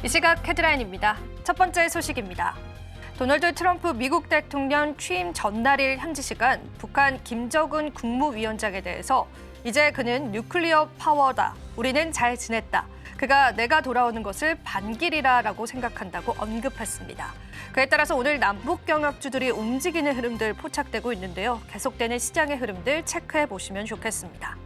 이 시각 헤드라인입니다. 첫 번째 소식입니다. 도널드 트럼프 미국 대통령 취임 전날일 현지 시간 북한 김정은 국무위원장에 대해서 이제 그는 뉴클리어 파워다. 우리는 잘 지냈다. 그가 내가 돌아오는 것을 반길이라고 생각한다고 언급했습니다. 그에 따라서 오늘 남북 경협주들이 움직이는 흐름들 포착되고 있는데요. 계속되는 시장의 흐름들 체크해 보시면 좋겠습니다.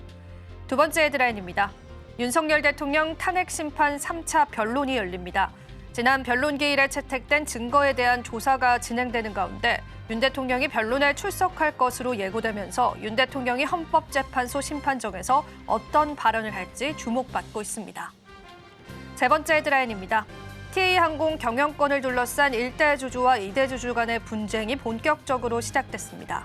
두 번째 헤드라인입니다. 윤석열 대통령 탄핵 심판 3차 변론이 열립니다. 지난 변론 기일에 채택된 증거에 대한 조사가 진행되는 가운데 윤 대통령이 변론에 출석할 것으로 예고되면서 윤 대통령이 헌법재판소 심판정에서 어떤 발언을 할지 주목받고 있습니다. 세 번째 헤드라인입니다. TA항공 경영권을 둘러싼 1대 주주와 2대 주주 간의 분쟁이 본격적으로 시작됐습니다.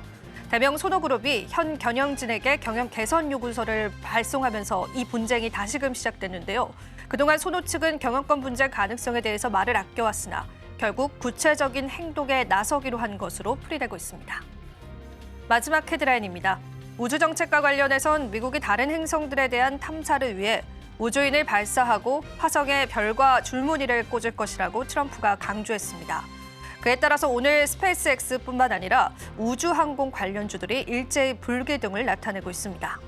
대명 소노그룹이 현 경영진에게 경영 개선 요구서를 발송하면서 이 분쟁이 다시금 시작됐는데요. 그동안 소노 측은 경영권 분쟁 가능성에 대해서 말을 아껴왔으나 결국 구체적인 행동에 나서기로 한 것으로 풀이되고 있습니다. 마지막 헤드라인입니다. 우주정책과 관련해선 미국이 다른 행성들에 대한 탐사를 위해 우주인을 발사하고 화성에 별과 줄무늬를 꽂을 것이라고 트럼프가 강조했습니다. 그에 따라서 오늘 스페이스X뿐만 아니라 우주항공 관련주들이 일제히 불기둥을 나타내고 있습니다.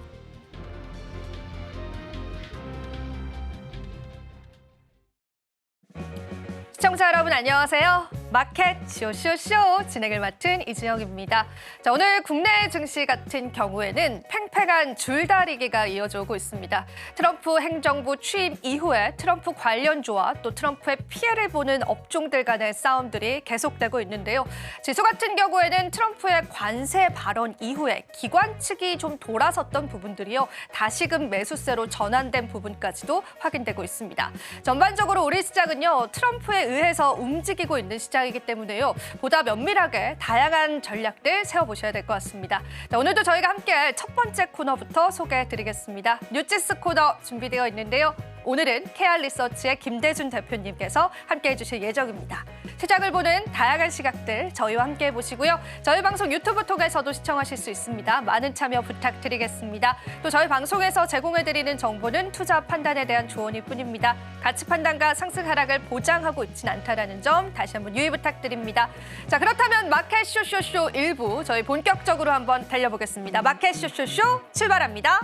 시청자 여러분 안녕하세요. 마켓 쇼쇼쇼 진행을 맡은 이지영입니다. 자, 오늘 국내 증시 같은 경우에는 팽팽한 줄다리기가 이어져 오고 있습니다. 트럼프 행정부 취임 이후에 트럼프 관련주와 또 트럼프의 피해를 보는 업종들 간의 싸움들이 계속되고 있는데요. 지수 같은 경우에는 트럼프의 관세 발언 이후에 기관 측이 좀 돌아섰던 부분들이요. 다시금 매수세로 전환된 부분까지도 확인되고 있습니다. 전반적으로 우리 시장은요. 트럼프에 의해서 움직이고 있는 시장이기 때문에요. 보다 면밀하게 다양한 전략들 세워보셔야 될 것 같습니다. 자, 오늘도 저희가 함께할 첫 번째 코너부터 소개해드리겠습니다. 뉴지스 코너 준비되어 있는데요. 오늘은 KR리서치의 김대준 대표님께서 함께해 주실 예정입니다. 시장을 보는 다양한 시각들 저희와 함께해 보시고요. 저희 방송 유튜브 통해서도 시청하실 수 있습니다. 많은 참여 부탁드리겠습니다. 또 저희 방송에서 제공해드리는 정보는 투자 판단에 대한 조언일 뿐입니다. 가치 판단과 상승 하락을 보장하고 있진 않다는 점 다시 한번 유의 부탁드립니다. 자, 그렇다면 마켓 쇼쇼쇼 1부 저희 본격적으로 한번 달려보겠습니다. 마켓 쇼쇼쇼 출발합니다.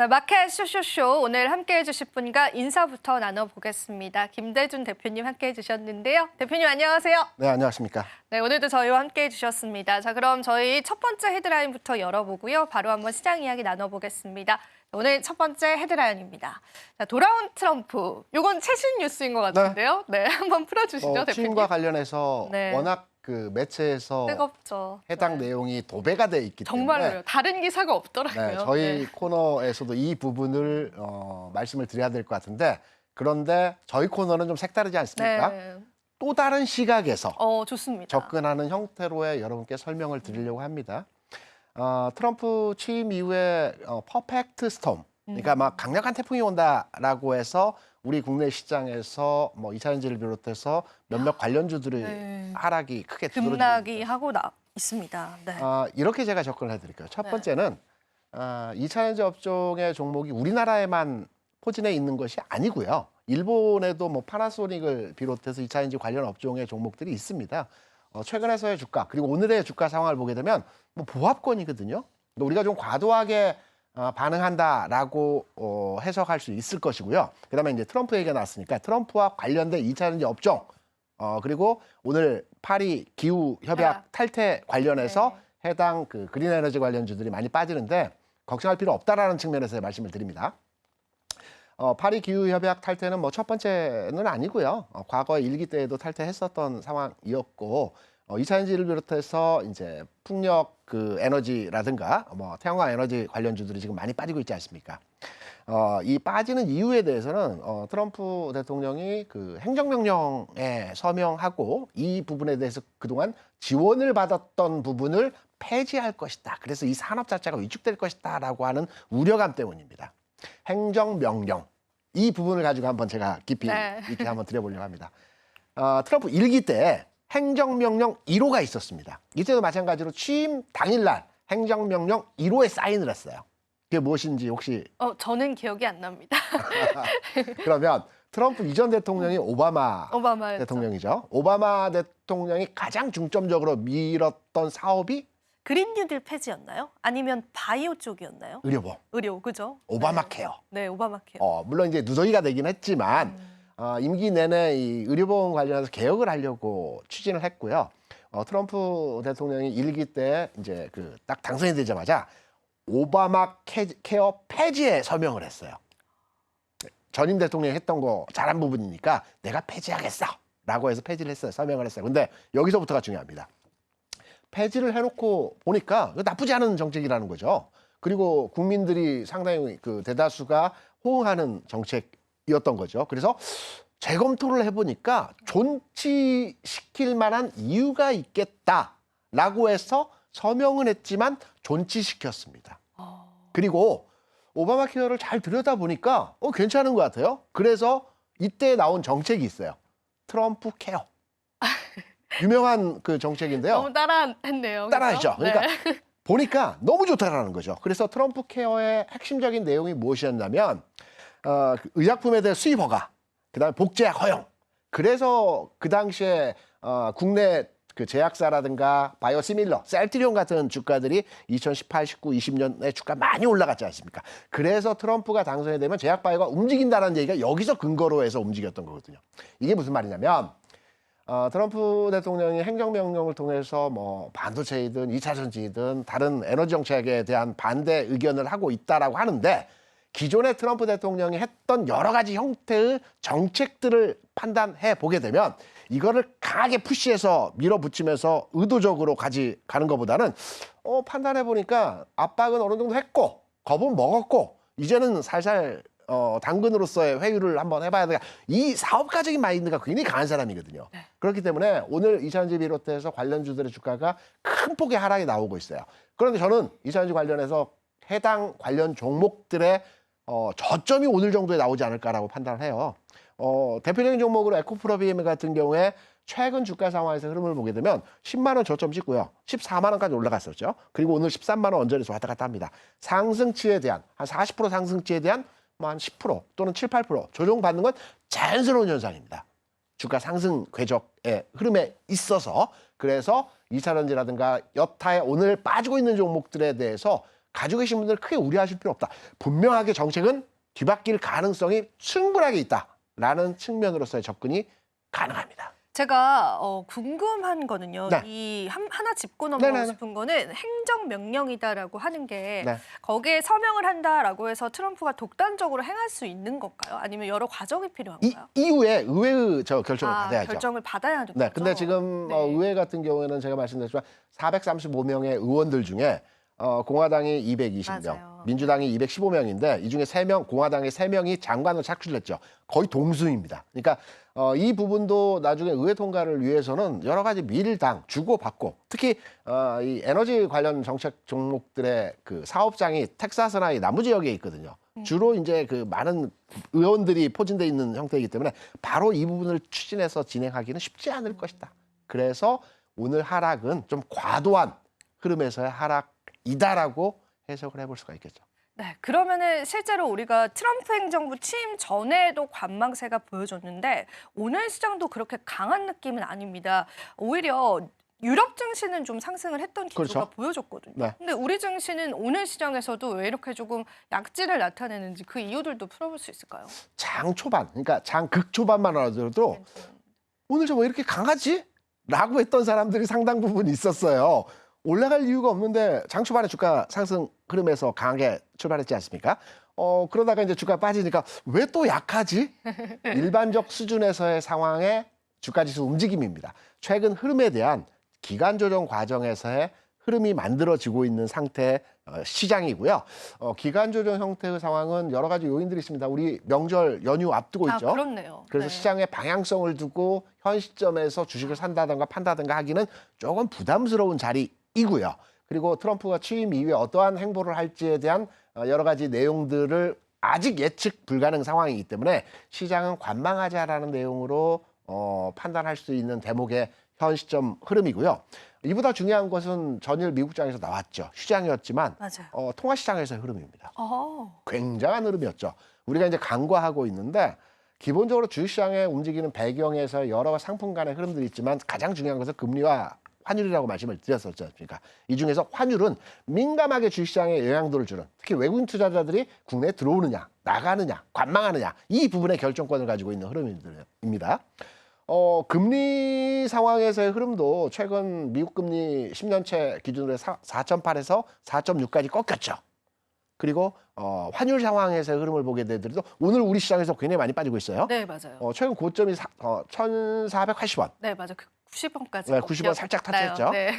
마켓 쇼쇼쇼 오늘 함께해 주실 분과 인사부터 나눠보겠습니다. 김대준 대표님 함께해 주셨는데요. 대표님 안녕하세요. 네, 안녕하십니까. 네, 오늘도 저희와 함께해 주셨습니다. 자, 그럼 저희 첫 번째 헤드라인부터 열어보고요. 바로 한번 시장 이야기 나눠보겠습니다. 오늘 첫 번째 헤드라인입니다. 자, 돌아온 트럼프. 이건 최신 뉴스인 것 같은데요. 네, 한번 풀어주시죠, 대표님. 취임과 관련해서 네. 워낙 그 매체에서 뜨겁죠. 해당 네. 내용이 도배가 돼 있기 정말로요. 때문에 다른 기사가 없더라고요. 네, 저희 코너에서도 이 부분을 말씀을 드려야 될 것 같은데 그런데 저희 코너는 좀 색다르지 않습니까? 네. 또 다른 시각에서 좋습니다. 접근하는 형태로의 여러분께 설명을 드리려고 합니다. 트럼프 취임 이후에 퍼펙트 스톰, 그러니까 막 강력한 태풍이 온다라고 해서 우리 국내 시장에서 뭐 2차전지를 비롯해서 몇몇 관련주들의 네. 하락이 크게 급락이 하고 있습니다. 네. 이렇게 제가 접근을 해드릴게요. 첫 네. 번째는 2차전지 업종의 종목이 우리나라에만 포진해 있는 것이 아니고요. 일본에도 뭐 파나소닉을 비롯해서 2차전지 관련 업종의 종목들이 있습니다. 최근에서의 주가 그리고 오늘의 주가 상황을 보게 되면 뭐 보합권이거든요. 우리가 좀 과도하게 반응한다라고 해석할 수 있을 것이고요. 그다음에 이제 트럼프 얘기가 나왔으니까 트럼프와 관련된 2차전지 업종 그리고 오늘 파리 기후 협약 탈퇴 관련해서 해당 그 그린 에너지 관련주들이 많이 빠지는데 걱정할 필요 없다라는 측면에서 말씀을 드립니다. 파리 기후 협약 탈퇴는 뭐 첫 번째는 아니고요. 과거 1기 때에도 탈퇴했었던 상황이었고 2차전지를 비롯해서 이제 풍력 그 에너지라든가 뭐 태양광 에너지 관련주들이 지금 많이 빠지고 있지 않습니까? 이 빠지는 이유에 대해서는 트럼프 대통령이 그 행정명령에 서명하고 이 부분에 대해서 그동안 지원을 받았던 부분을 폐지할 것이다. 그래서 이 산업 자체가 위축될 것이다라고 하는 우려감 때문입니다. 행정명령 이 부분을 가지고 한번 제가 깊이 있게 한번 드려보려고 합니다. 트럼프 1기 때 행정명령 1호가 있었습니다. 이때도 마찬가지로 취임 당일날 행정명령 1호에 사인을 했어요. 그게 무엇인지 혹시? 저는 기억이 안 납니다. 그러면 트럼프 이전 대통령이 오바마였죠. 대통령이죠. 오바마 대통령이 가장 중점적으로 밀었던 사업이 그린 뉴딜 폐지였나요? 아니면 바이오 쪽이었나요? 의료보험, 의료, 그죠? 오바마 케어. 네, 오바마 케어. 물론 이제 누더기가 되긴 했지만 임기 내내 이 의료보험 관련해서 개혁을 하려고 추진을 했고요. 트럼프 대통령이 1기 때 이제 그 딱 당선이 되자마자 오바마 케어 폐지에 서명을 했어요. 전임 대통령이 했던 거 잘한 부분이니까 내가 폐지하겠어 라고 해서 폐지를 했어요. 서명을 했어요. 근데 여기서부터가 중요합니다. 폐지를 해놓고 보니까 나쁘지 않은 정책이라는 거죠. 그리고 국민들이 상당히 그 대다수가 호응하는 정책이었던 거죠. 그래서 재검토를 해보니까 존치시킬 만한 이유가 있겠다라고 해서 서명은 했지만 존치시켰습니다. 그리고 오바마 케어를 잘 들여다보니까 괜찮은 것 같아요. 그래서 이때 나온 정책이 있어요. 트럼프 케어. 유명한 그 정책인데요. 너무 따라했네요. 따라하죠. 네. 그러니까 보니까 너무 좋다라는 거죠. 그래서 트럼프 케어의 핵심적인 내용이 무엇이었냐면 그 의약품에 대한 수입 허가, 그다음에 복제약 허용. 그래서 그 당시에 국내 그 제약사라든가 바이오시밀러, 셀트리온 같은 주가들이 2018, 19, 20년에 주가 많이 올라갔지 않습니까? 그래서 트럼프가 당선이 되면 제약바이오가 움직인다는 얘기가 여기서 근거로 해서 움직였던 거거든요. 이게 무슨 말이냐면 트럼프 대통령이 행정명령을 통해서 뭐 반도체이든 2차 전지이든 다른 에너지 정책에 대한 반대 의견을 하고 있다라고 하는데 기존의 트럼프 대통령이 했던 여러 가지 형태의 정책들을 판단해 보게 되면 이거를 강하게 푸시해서 밀어붙이면서 의도적으로 가는 것보다는 판단해 보니까 압박은 어느 정도 했고 겁은 먹었고 이제는 살살 당근으로서의 회유를 한번 해봐야 돼. 이 사업가적인 마인드가 굉장히 강한 사람이거든요. 네. 그렇기 그렇기 때문에 오늘 이차전지 비롯해서 관련주들의 주가가 큰 폭의 하락이 나오고 있어요. 그런데 저는 이차전지 관련해서 해당 관련 종목들의 저점이 오늘 정도에 나오지 않을까라고 판단을 해요. 대표적인 종목으로 에코프로비엠 같은 경우에 최근 주가 상황에서 흐름을 보게 되면 10만 원 저점 찍고요. 14만 원까지 올라갔었죠. 그리고 오늘 13만 원 언저리에서 왔다 갔다 합니다. 상승치에 대한 한 40% 상승치에 대한 뭐 한 10% 또는 7, 8% 조정받는 건 자연스러운 현상입니다. 주가 상승 궤적의 흐름에 있어서 그래서 2차전지라든가 여타의 오늘 빠지고 있는 종목들에 대해서 가지고 계신 분들 크게 우려하실 필요 없다. 분명하게 정책은 뒤바뀔 가능성이 충분하게 있다라는 측면으로서의 접근이 가능합니다. 제가 궁금한 거는요. 네. 이 하나 짚고 넘어가고 네네네. 싶은 거는 행정명령이다라고 하는 게 네. 거기에 서명을 한다라고 해서 트럼프가 독단적으로 행할 수 있는 건가요? 아니면 여러 과정이 필요한가요? 이후에 의회의 결정을 받아야죠. 결정을 받아야 하는 네, 거죠? 근데 지금 네. 의회 같은 경우에는 제가 말씀드렸지만 435명의 의원들 중에 공화당이 220명, 맞아요. 민주당이 215명인데 이 중에 3명, 공화당의 3명이 장관을 착출했죠. 거의 동수입니다. 그러니까 이 부분도 나중에 의회 통과를 위해서는 여러 가지 밀당 주고받고 특히 이 에너지 관련 정책 종목들의 그 사업장이 텍사스나 이 남부 지역에 있거든요. 주로 이제 그 많은 의원들이 포진돼 있는 형태이기 때문에 바로 이 부분을 추진해서 진행하기는 쉽지 않을 것이다. 그래서 오늘 하락은 좀 과도한 흐름에서의 하락이다라고 해석을 해볼 수가 있겠죠. 네, 그러면은 실제로 우리가 트럼프 행정부 취임 전에도 관망세가 보여줬는데 오늘 시장도 그렇게 강한 느낌은 아닙니다. 오히려 유럽 증시는 좀 상승을 했던 기조가 그렇죠. 보여줬거든요. 네. 근데 우리 증시는 오늘 시장에서도 왜 이렇게 조금 약진을 나타내는지 그 이유들도 풀어볼 수 있을까요? 장 초반, 그러니까 장 극초반만 하더라도 오늘 저 왜 이렇게 강하지? 라고 했던 사람들이 상당 부분 있었어요. 올라갈 이유가 없는데 장 초반에 주가 상승 흐름에서 강하게 출발했지 않습니까? 그러다가 이제 주가 빠지니까 왜 또 약하지? 일반적 수준에서의 상황의 주가 지수 움직임입니다. 최근 흐름에 대한 기간 조정 과정에서의 흐름이 만들어지고 있는 상태의 시장이고요. 기간 조정 형태의 상황은 여러 가지 요인들이 있습니다. 우리 명절 연휴 앞두고 있죠. 그렇네요. 그래서 네. 시장의 방향성을 두고 현 시점에서 주식을 산다든가 판다든가 하기는 조금 부담스러운 자리이고요. 그리고 트럼프가 취임 이후에 어떠한 행보를 할지에 대한 여러 가지 내용들을 아직 예측 불가능 상황이기 때문에 시장은 관망하자라는 내용으로 판단할 수 있는 대목의 현 시점 흐름이고요. 이보다 중요한 것은 전일 미국장에서 나왔죠. 휴장이었지만 맞아요. 통화시장에서의 흐름입니다. 어. 굉장한 흐름이었죠. 우리가 이제 간과하고 있는데 기본적으로 주식시장에 움직이는 배경에서 여러 상품 간의 흐름들이 있지만 가장 중요한 것은 금리와 환율이라고 말씀을 드렸었지 않습니까? 이 중에서 환율은 민감하게 주식시장에 영향도를 주는, 특히 외국인 투자자들이 국내에 들어오느냐, 나가느냐, 관망하느냐, 이 부분의 결정권을 가지고 있는 흐름입니다. 금리 상황에서의 흐름도 최근 미국 금리 10년채 기준으로 4.8에서 4.6까지 꺾였죠. 그리고 환율 상황에서의 흐름을 보게 되더라도 오늘 우리 시장에서 굉장히 많이 빠지고 있어요. 네, 맞아요. 최근 고점이 1,480원. 네, 맞아요. 90원까지. 네, 90원 살짝 터치했죠. 네.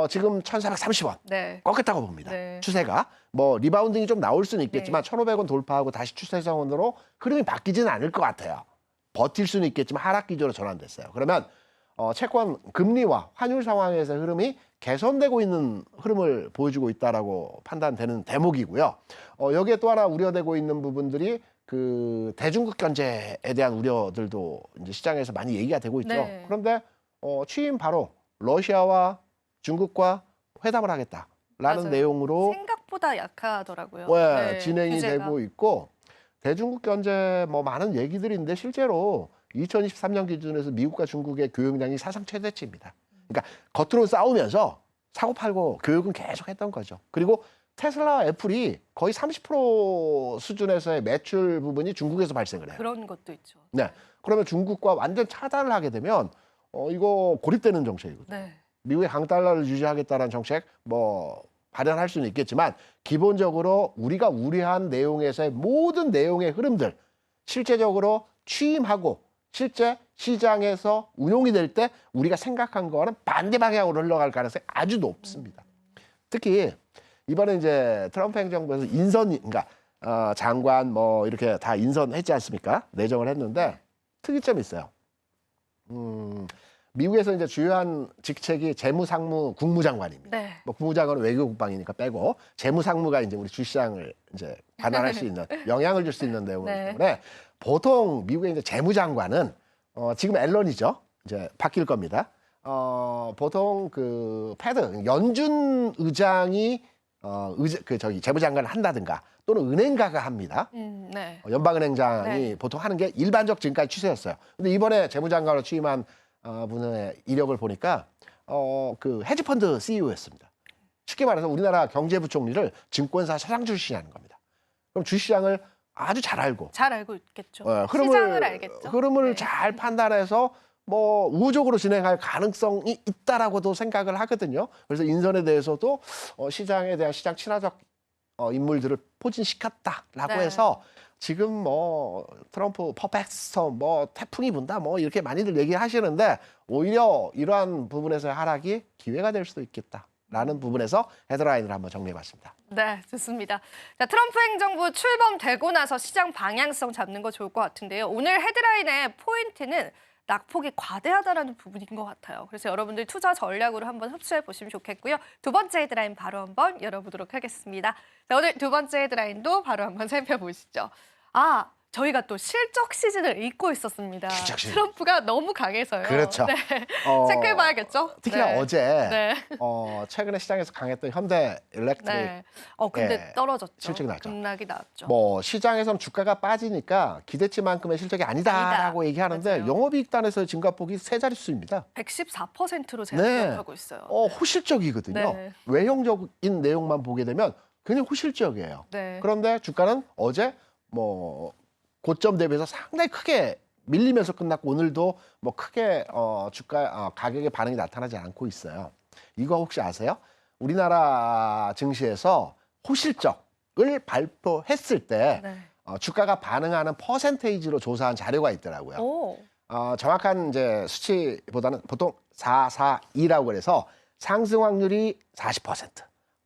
지금 1,430원. 네. 꺾였다고 봅니다. 네. 추세가. 뭐 리바운딩이 좀 나올 수는 있겠지만 1,500원 돌파하고 다시 추세선으로 흐름이 바뀌지는 않을 것 같아요. 버틸 수는 있겠지만 하락 기조로 전환됐어요. 그러면 채권 금리와 환율 상황에서 흐름이 개선되고 있는 흐름을 보여주고 있다라고 판단되는 대목이고요. 여기에 또 하나 우려되고 있는 부분들이 그 대중국 견제에 대한 우려들도 이제 시장에서 많이 얘기가 되고 있죠. 네. 그런데 취임 바로 러시아와 중국과 회담을 하겠다라는 맞아요. 내용으로 생각보다 약하더라고요. 네, 진행이 규제가. 되고 있고 대중국 견제 뭐 많은 얘기들이 있는데 실제로 2023년 기준에서 미국과 중국의 교역량이 사상 최대치입니다. 그러니까 겉으로 싸우면서 사고 팔고 교역은 계속 했던 거죠. 그리고 테슬라와 애플이 거의 30% 수준에서의 매출 부분이 중국에서 발생을 해요. 그런 것도 있죠. 네. 그러면 중국과 완전 차단을 하게 되면 이거 고립되는 정책이거든요. 네. 미국의 강달러를 유지하겠다는 정책 뭐 발현할 수는 있겠지만 기본적으로 우리가 우려한 내용에서의 모든 내용의 흐름들 실제적으로 취임하고 실제 시장에서 운용이 될 때 우리가 생각한 거와는 반대 방향으로 흘러갈 가능성이 아주 높습니다. 특히 이번에 이제 트럼프 행정부에서 그러니까 장관 뭐 이렇게 다 인선했지 않습니까? 내정을 했는데 특이점이 있어요. 미국에서 이제 주요한 직책이 재무상무 국무장관입니다. 네. 뭐 국무장관은 외교국방이니까 빼고 재무상무가 이제 우리 주시장을 이제 관할할 수 있는 영향을 줄 수 있는 내용이기 네. 때문에 보통 미국의 이제 재무장관은 지금 앨런이죠. 이제 바뀔 겁니다. 보통 그 패드 연준 의장이 재무장관을 한다든가 또는 은행가가 합니다. 네. 연방은행장이 네. 보통 하는 게 일반적 지금까지 추세였어요. 근데 이번에 재무장관으로 취임한 분의 이력을 보니까 그 헤지펀드 CEO였습니다. 쉽게 말해서 우리나라 경제부총리를 증권사 사장 출신이 하는 겁니다. 그럼 주시장을 아주 잘 알고 잘 알고 있겠죠. 흐름을 시장을 알겠죠. 흐름을 네. 잘 판단해서 뭐 우호적으로 진행할 가능성이 있다라고도 생각을 하거든요. 그래서 인선에 대해서도 시장에 대한 시장 친화적 인물들을 포진시켰다라고 네. 해서 지금 뭐 트럼프 퍼펙스터 뭐 태풍이 분다 뭐 이렇게 많이들 얘기하시는데 오히려 이러한 부분에서의 하락이 기회가 될 수도 있겠다라는 부분에서 헤드라인을 한번 정리해봤습니다. 네, 좋습니다. 자, 트럼프 행정부 출범되고 나서 시장 방향성 잡는 거 좋을 것 같은데요. 오늘 헤드라인의 포인트는 낙폭이 과대하다라는 부분인 것 같아요. 그래서 여러분들 투자 전략으로 한번 흡수해 보시면 좋겠고요. 두 번째 헤드라인 바로 한번 열어보도록 하겠습니다. 자, 오늘 두 번째 헤드라인도 바로 한번 살펴보시죠. 저희가 또 실적 시즌을 잊고 있었습니다. 실적 시즌. 트럼프가 너무 강해서요. 그렇죠. 네. 체크해봐야겠죠. 특히나 네. 어제 네. 최근에 시장에서 강했던 현대 일렉트릭 네. 근데 예, 떨어졌죠. 실적이 나왔죠. 급락이 나왔죠. 뭐 시장에서는 주가가 빠지니까 기대치만큼의 실적이 아니다라고 아니다. 얘기하는데 맞아요. 영업이익단에서 증가폭이 세 자릿수입니다. 114%로 네. 제약하고 있어요. 호실적이거든요. 네. 외형적인 내용만 보게 되면 굉장히 호실적이에요. 네. 그런데 주가는 어제 뭐 고점 대비해서 상당히 크게 밀리면서 끝났고 오늘도 뭐 크게 주가 가격의 반응이 나타나지 않고 있어요. 이거 혹시 아세요? 우리나라 증시에서 호실적을 발표했을 때 네. 주가가 반응하는 퍼센테이지로 조사한 자료가 있더라고요. 오. 정확한 이제 수치보다는 보통 442라고 그래서 상승 확률이 40%.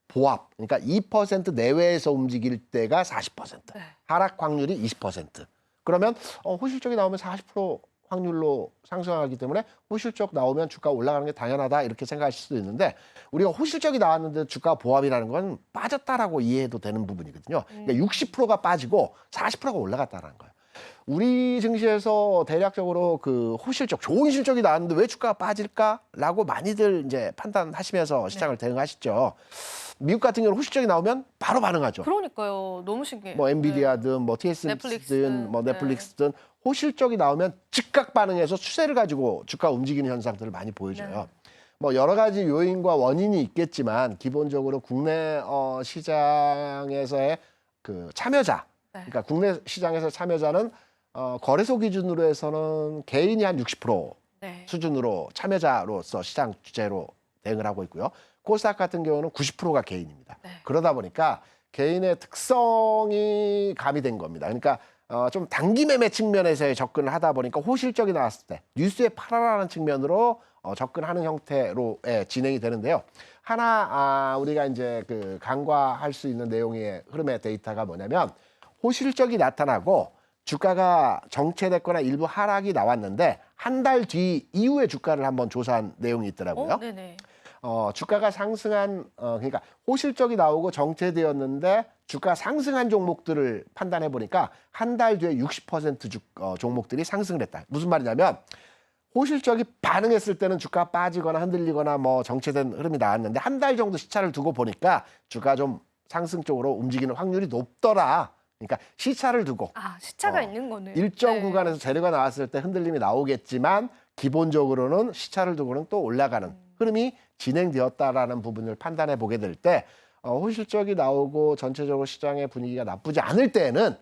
보합, 그러니까 2% 내외에서 움직일 때가 40%. 네. 하락 확률이 20%. 그러면 호실적이 나오면 40% 확률로 상승하기 때문에 호실적 나오면 주가 올라가는 게 당연하다 이렇게 생각하실 수도 있는데 우리가 호실적이 나왔는데 주가 보합이라는 건 빠졌다라고 이해해도 되는 부분이거든요. 그러니까 60%가 빠지고 40%가 올라갔다는 거예요. 우리 증시에서 대략적으로 그 호실적, 좋은 실적이 나왔는데 왜 주가가 빠질까라고 많이들 이제 판단하시면서 시장을 대응하시죠. 미국 같은 경우는 호실적이 나오면 바로 반응하죠. 그러니까요. 너무 신기해요. 뭐 엔비디아든 뭐 TSMC든 뭐 넷플릭스든 호실적이 나오면 즉각 반응해서 추세를 가지고 주가 움직이는 현상들을 많이 보여줘요. 뭐 여러 가지 요인과 원인이 있겠지만 기본적으로 국내 시장에서의 그 참여자, 그러니까 국내 시장에서 참여자는 거래소 기준으로 해서는 개인이 한 60% 수준으로 참여자로서 시장 주체로 대응을 하고 있고요. 코스닥 같은 경우는 90%가 개인입니다. 그러다 보니까 개인의 특성이 가미된 겁니다. 그러니까 좀 단기 매매 측면에서의 접근을 하다 보니까 호실적이 나왔을 때 뉴스에 팔아라는 측면으로 접근하는 형태로 진행이 되는데요. 하나 우리가 이제 그 간과할 수 있는 내용의 흐름의 데이터가 뭐냐면 호실적이 나타나고 주가가 정체됐거나 일부 하락이 나왔는데 한 달 뒤 이후에 주가를 한번 조사한 내용이 있더라고요. 주가가 상승한 그러니까 호실적이 나오고 정체되었는데 주가 상승한 종목들을 판단해 보니까 한 달 뒤에 60% 종목들이 상승을 했다. 무슨 말이냐면 호실적이 반응했을 때는 주가 빠지거나 흔들리거나 뭐 정체된 흐름이 나왔는데 한 달 정도 시차를 두고 보니까 주가 좀 상승 쪽으로 움직이는 확률이 높더라. 그러니까 시차를 두고 시차가 있는 거네요. 일정 구간에서 재료가 나왔을 때 흔들림이 나오겠지만 기본적으로는 시차를 두고는 또 올라가는 흐름이 진행되었다라는 부분을 판단해 보게 될 때 호실적이 나오고 전체적으로 시장의 분위기가 나쁘지 않을 때에는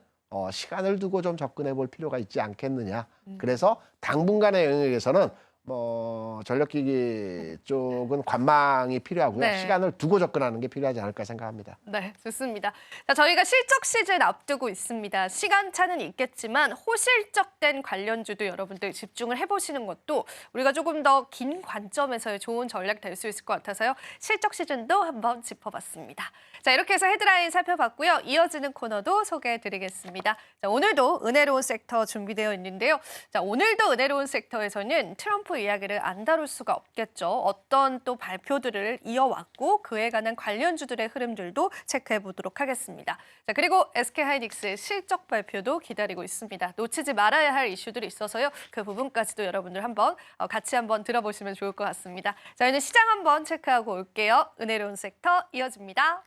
시간을 두고 좀 접근해 볼 필요가 있지 않겠느냐. 그래서 당분간의 영역에서는 뭐 전력기기 쪽은 관망이 필요하고요. 시간을 두고 접근하는 게 필요하지 않을까 생각합니다. 네, 좋습니다. 자, 저희가 실적 시즌 앞두고 있습니다. 시간차는 있겠지만 호실적된 관련주도 여러분들 집중을 해보시는 것도 우리가 조금 더 긴 관점에서의 좋은 전략 될 수 있을 것 같아서요. 실적 시즌도 한번 짚어봤습니다. 자, 이렇게 해서 헤드라인 살펴봤고요. 이어지는 코너도 소개해드리겠습니다. 자, 오늘도 은혜로운 섹터 준비되어 있는데요. 자, 오늘도 은혜로운 섹터에서는 트럼프 이야기를 안 다룰 수가 없겠죠. 어떤 또 발표들을 이어왔고 그에 관한 관련주들의 흐름들도 체크해 보도록 하겠습니다. 자, 그리고 SK하이닉스 실적 발표도 기다리고 있습니다. 놓치지 말아야 할 이슈들이 있어서요. 그 부분까지도 여러분들 한번 같이 한번 들어보시면 좋을 것 같습니다. 자, 저희는 시장 한번 체크하고 올게요. 은혜로운 섹터 이어집니다.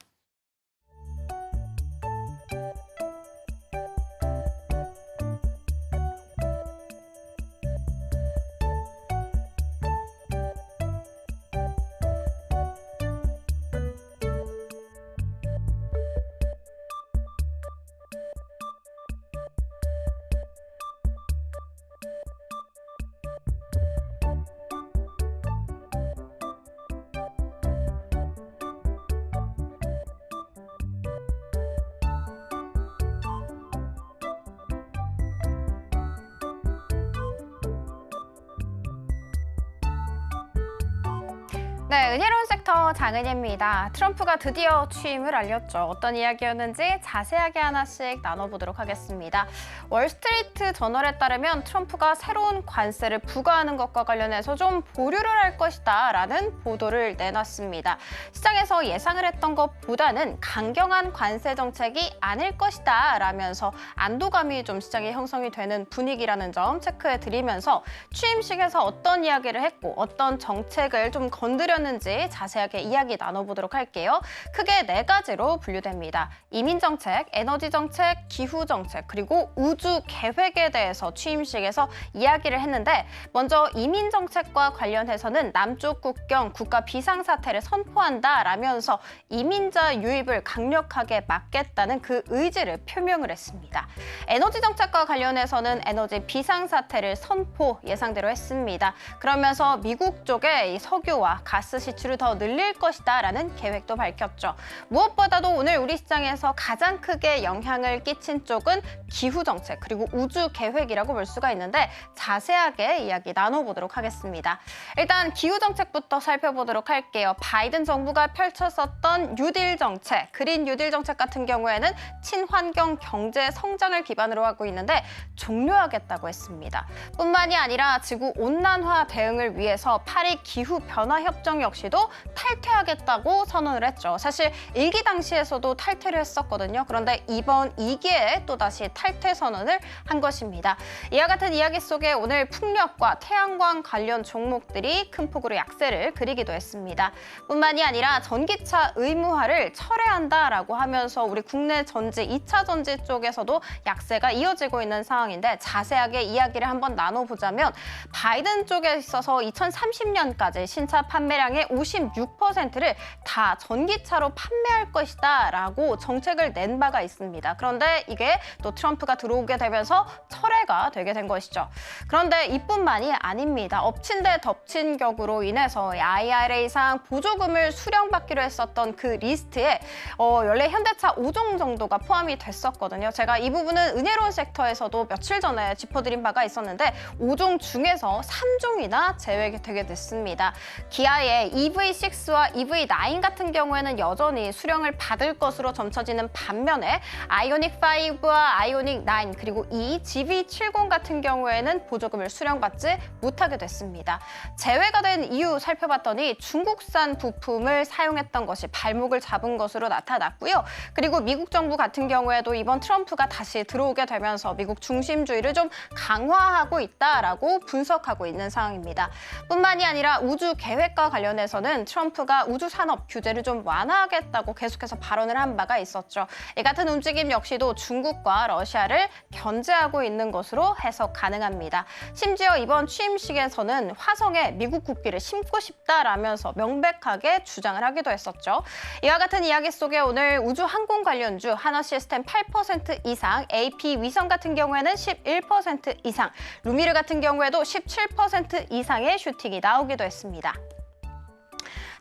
네, 은혜로운 섹터 장은혜입니다. 트럼프가 드디어 취임을 알렸죠. 어떤 이야기였는지 자세하게 하나씩 나눠보도록 하겠습니다. 월스트리트 저널에 따르면 트럼프가 새로운 관세를 부과하는 것과 관련해서 좀 보류를 할 것이다 라는 보도를 내놨습니다. 시장에서 예상을 했던 것보다는 강경한 관세 정책이 아닐 것이다 라면서 안도감이 좀 시장에 형성이 되는 분위기라는 점 체크해드리면서 취임식에서 어떤 이야기를 했고 어떤 정책을 좀 건드렸는지 자세하게 이야기 나눠보도록 할게요. 크게 4가지로 분류됩니다. 이민정책, 에너지정책, 기후정책, 그리고 우주 계획에 대해서 취임식에서 이야기를 했는데 먼저 이민정책과 관련해서는 남쪽 국경 국가 비상사태를 선포한다라면서 이민자 유입을 강력하게 막겠다는 그 의지를 표명을 했습니다. 에너지정책과 관련해서는 에너지 비상사태를 선포 예상대로 했습니다. 그러면서 미국 쪽에 이 석유와 가스 가스 시출을 더 늘릴 것이다라는 계획도 밝혔죠. 무엇보다도 오늘 우리 시장에서 가장 크게 영향을 끼친 쪽은 기후 정책 그리고 우주 계획이라고 볼 수가 있는데 자세하게 이야기 나눠보도록 하겠습니다. 일단 기후 정책부터 살펴보도록 할게요. 바이든 정부가 펼쳤었던 뉴딜 정책, 그린 뉴딜 정책 같은 경우에는 친환경 경제 성장을 기반으로 하고 있는데 종료하겠다고 했습니다. 뿐만이 아니라 지구 온난화 대응을 위해서 파리 기후 변화 협정 역시도 탈퇴하겠다고 선언을 했죠. 사실 1기 당시에서도 탈퇴를 했었거든요. 그런데 이번 2기에 또다시 탈퇴 선언을 한 것입니다. 이와 같은 이야기 속에 오늘 풍력과 태양광 관련 종목들이 큰 폭으로 약세를 그리기도 했습니다. 뿐만이 아니라 전기차 의무화를 철회한다라고 하면서 우리 국내 전지, 2차 전지 쪽에서도 약세가 이어지고 있는 상황인데 자세하게 이야기를 한번 나눠보자면 바이든 쪽에 있어서 2030년까지 신차 판매량의 56%를 다 전기차로 판매할 것이다 라고 정책을 낸 바가 있습니다. 그런데 이게 또 트럼프가 들어오게 되면서 철회가 되게 된 것이죠. 그런데 이뿐만이 아닙니다. 엎친 데 덮친 격으로 인해서 IRA상 보조금을 수령받기로 했었던 그 리스트에 원래 현대차 5종 정도가 포함이 됐었거든요. 제가 이 부분은 은혜로운 섹터에서도 며칠 전에 짚어드린 바가 있었는데 5종 중에서 3종이나 제외되게 됐습니다. 기아의 EV6와 EV9 같은 경우에는 여전히 수령을 받을 것으로 점쳐지는 반면에 아이오닉5와 아이오닉9 그리고 이 GV70 같은 경우에는 보조금을 수령받지 못하게 됐습니다. 제외가 된 이유 살펴봤더니 중국산 부품을 사용했던 것이 발목을 잡은 것으로 나타났고요. 그리고 미국 정부 같은 경우에도 이번 트럼프가 다시 들어오게 되면서 미국 중심주의를 좀 강화하고 있다라고 분석하고 있는 상황입니다. 뿐만이 아니라 우주 계획과 관련해서는 트럼프가 우주 산업 규제를 좀 완화하겠다고 계속해서 발언을 한 바가 있었죠. 이 같은 움직임 역시도 중국과 러시아를 견제하고 있는 것으로 해석 가능합니다. 심지어 이번 취임식에서는 화성에 미국 국기를 심고 싶다라면서 명백하게 주장을 하기도 했었죠. 이와 같은 이야기 속에 오늘 우주 항공 관련주 하나시스템 8% 이상, AP 위성 같은 경우에는 11% 이상, 루미르 같은 경우에도 17% 이상의 슈팅이 나오기도 했습니다.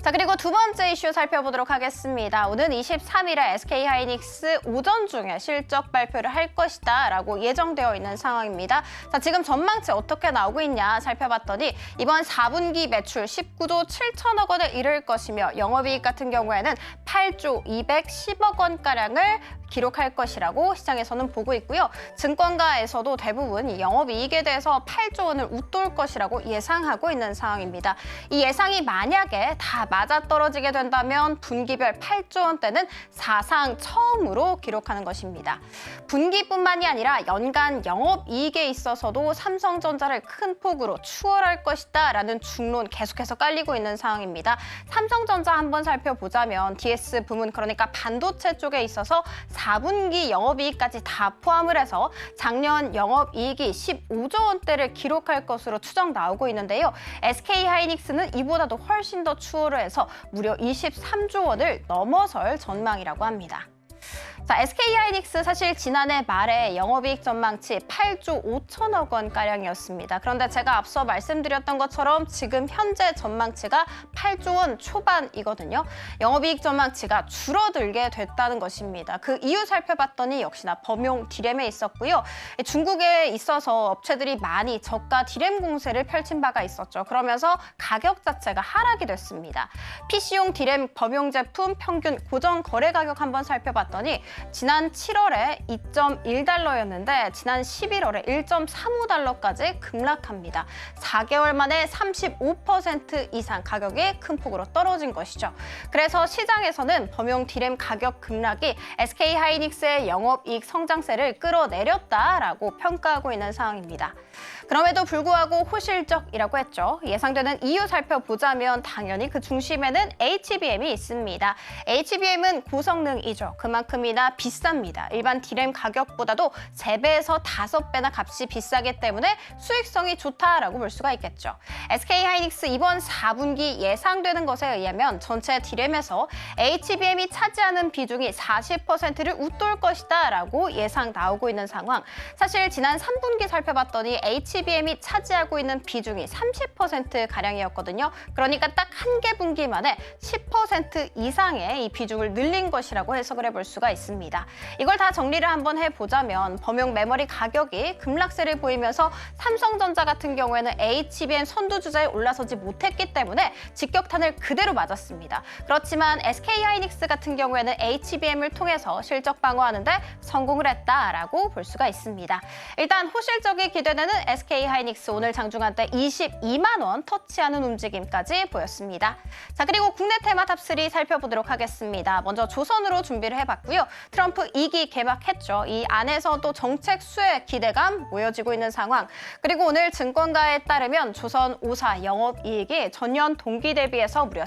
자, 그리고 두 번째 이슈 살펴보도록 하겠습니다. 오는 23일에 SK하이닉스 오전 중에 실적 발표를 할 것이다 라고 예정되어 있는 상황입니다. 자, 지금 전망치 어떻게 나오고 있냐 살펴봤더니 이번 4분기 매출 19조 7천억 원에 이를 것이며 영업이익 같은 경우에는 8조 210억 원가량을 기록할 것이라고 시장에서는 보고 있고요. 증권가에서도 대부분 이 영업이익에 대해서 8조 원을 웃돌 것이라고 예상하고 있는 상황입니다. 이 예상이 만약에 다 맞아떨어지게 된다면 분기별 8조 원대는 사상 처음으로 기록하는 것입니다. 분기뿐만이 아니라 연간 영업이익에 있어서도 삼성전자를 큰 폭으로 추월할 것이다 라는 중론 계속해서 깔리고 있는 상황입니다. 삼성전자 한번 살펴보자면 DS 부문 그러니까 반도체 쪽에 있어서 4분기 영업이익까지 다 포함을 해서 작년 영업이익이 15조 원대를 기록할 것으로 추정 나오고 있는데요. SK하이닉스는 이보다도 훨씬 더 추월을 해서 무려 23조 원을 넘어설 전망이라고 합니다. 자, SK하이닉스 사실 지난해 말에 영업이익 전망치 8조 5천억 원가량이었습니다. 그런데 제가 앞서 말씀드렸던 것처럼 지금 현재 전망치가 8조 원 초반이거든요. 영업이익 전망치가 줄어들게 됐다는 것입니다. 그 이유 살펴봤더니 역시나 범용 디램에 있었고요. 중국에 있어서 업체들이 많이 저가 디램 공세를 펼친 바가 있었죠. 그러면서 가격 자체가 하락이 됐습니다. PC용 디램 범용 제품 평균 고정 거래 가격 한번 살펴봤더니 지난 7월에 2.1달러였는데 지난 11월에 1.35달러까지 급락합니다. 4개월 만에 35% 이상 가격이 큰 폭으로 떨어진 것이죠. 그래서 시장에서는 범용 디램 가격 급락이 SK하이닉스의 영업이익 성장세를 끌어내렸다라고 평가하고 있는 상황입니다. 그럼에도 불구하고 호실적이라고 했죠. 예상되는 이유 살펴보자면 당연히 그 중심에는 HBM이 있습니다. HBM은 고성능이죠. 그만큼이나 D램이나 비쌉니다. 일반 D램 가격보다도 3배에서 5배나 값이 비싸기 때문에 수익성이 좋다라고 볼 수가 있겠죠. SK하이닉스 이번 4분기 예상되는 것에 의하면 전체 D램에서 HBM이 차지하는 비중이 40%를 웃돌 것이다 라고 예상 나오고 있는 상황. 사실 지난 3분기 살펴봤더니 HBM이 차지하고 있는 비중이 30%가량이었거든요. 그러니까 딱 한 개 분기 만에 10% 이상의 이 비중을 늘린 것이라고 해석을 해볼 수가 있습니다. 이걸 다 정리를 한번 해보자면 범용 메모리 가격이 급락세를 보이면서 삼성전자 같은 경우에는 HBM 선두주자에 올라서지 못했기 때문에 직격탄을 그대로 맞았습니다. 그렇지만 SK하이닉스 같은 경우에는 HBM을 통해서 실적 방어하는 데 성공을 했다라고 볼 수가 있습니다. 일단 호실적이 기대되는 SK하이닉스 오늘 장중한 때 22만 원 터치하는 움직임까지 보였습니다. 자, 그리고 국내 테마 탑3 살펴보도록 하겠습니다. 먼저 조선으로 준비를 해봤고요. 트럼프 2기 개막했죠. 이 안에서도 정책 수혜 기대감 모여지고 있는 상황. 그리고 오늘 증권가에 따르면 조선 5사 영업이익이 전년 동기 대비해서 무려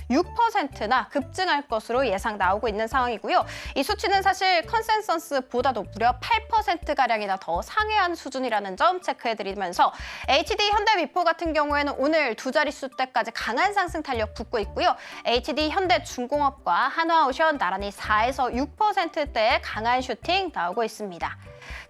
346%나 급증할 것으로 예상 나오고 있는 상황이고요. 이 수치는 사실 컨센서스보다도 무려 8%가량이나 더 상회한 수준이라는 점 체크해드리면서 HD 현대미포 같은 경우에는 오늘 두 자릿수 대까지 강한 상승 탄력 붙고 있고요. HD 현대중공업과 한화오션 나란히 4에서 6%대의 강한 슈팅 나오고 있습니다.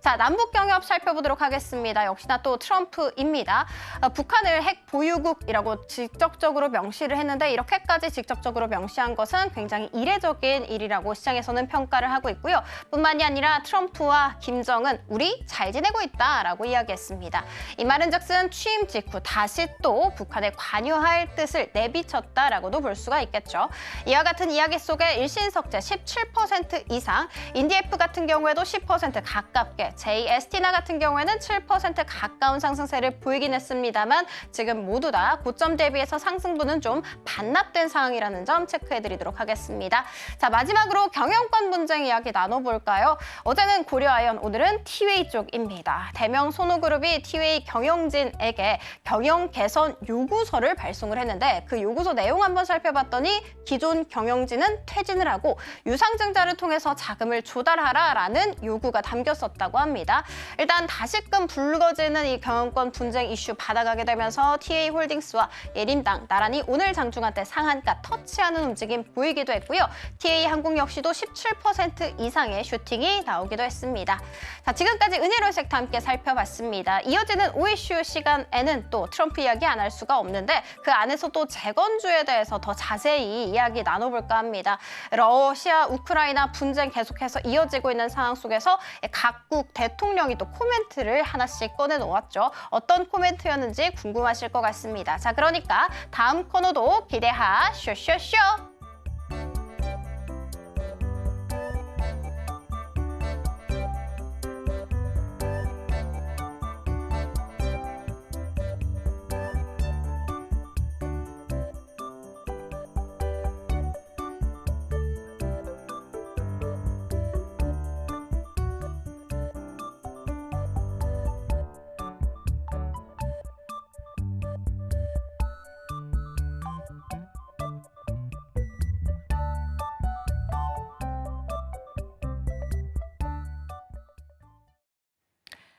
자, 남북 경협 살펴보도록 하겠습니다. 역시나 또 트럼프입니다. 북한을 핵 보유국이라고 직접적으로 명시를 했는데 이렇게까지 직접적으로 명시한 것은 굉장히 이례적인 일이라고 시장에서는 평가를 하고 있고요. 뿐만이 아니라 트럼프와 김정은 우리 잘 지내고 있다라고 이야기했습니다. 이 말은즉슨 취임 직후 다시 또 북한에 관여할 뜻을 내비쳤다라고도 볼 수가 있겠죠. 이와 같은 이야기 속에 일신석재 17% 이상, 인디F 같은 경우에도 10% 가깝게, JST나 같은 경우에는 7% 가까운 상승세를 보이긴 했습니다만 지금 모두 다 고점 대비해서 상승분은 좀 반납된 상황이라는 점 체크해드리도록 하겠습니다. 자, 마지막으로 경영권 분쟁 이야기 나눠볼까요? 어제는 고려아연, 오늘은 티웨이 쪽입니다. 대명 손호그룹이 티웨이 경영진에게 경영 개선 요구서를 발송을 했는데 그 요구서 내용 한번 살펴봤더니 기존 경영진은 퇴진을 하고 유상증자를 통해서 자금을 조달하라라는 요구가 담겼었다고 합니다. 일단 다시금 불거지는 이 경영권 분쟁 이슈 받아가게 되면서 TA홀딩스와 예림당 나란히 오늘 장중한 때 상한가 터치하는 움직임 보이기도 했고요. TA항공 역시도 17% 이상의 슈팅이 나오기도 했습니다. 자, 지금까지 은혜로운 섹터 함께 살펴봤습니다. 이어지는 오이슈 시간에는 또 트럼프 이야기 안 할 수가 없는데 그 안에서 또 재건주에 대해서 더 자세히 이야기 나눠볼까 합니다. 러시아, 우크라이나 분쟁 계속해서 이어지고 있는 상황 속에서 각국 대통령이 또 코멘트를 하나씩 꺼내놓았죠. 어떤 코멘트였는지 궁금하실 것 같습니다. 자, 그러니까 다음 코너도 기대하 쇼쇼쇼!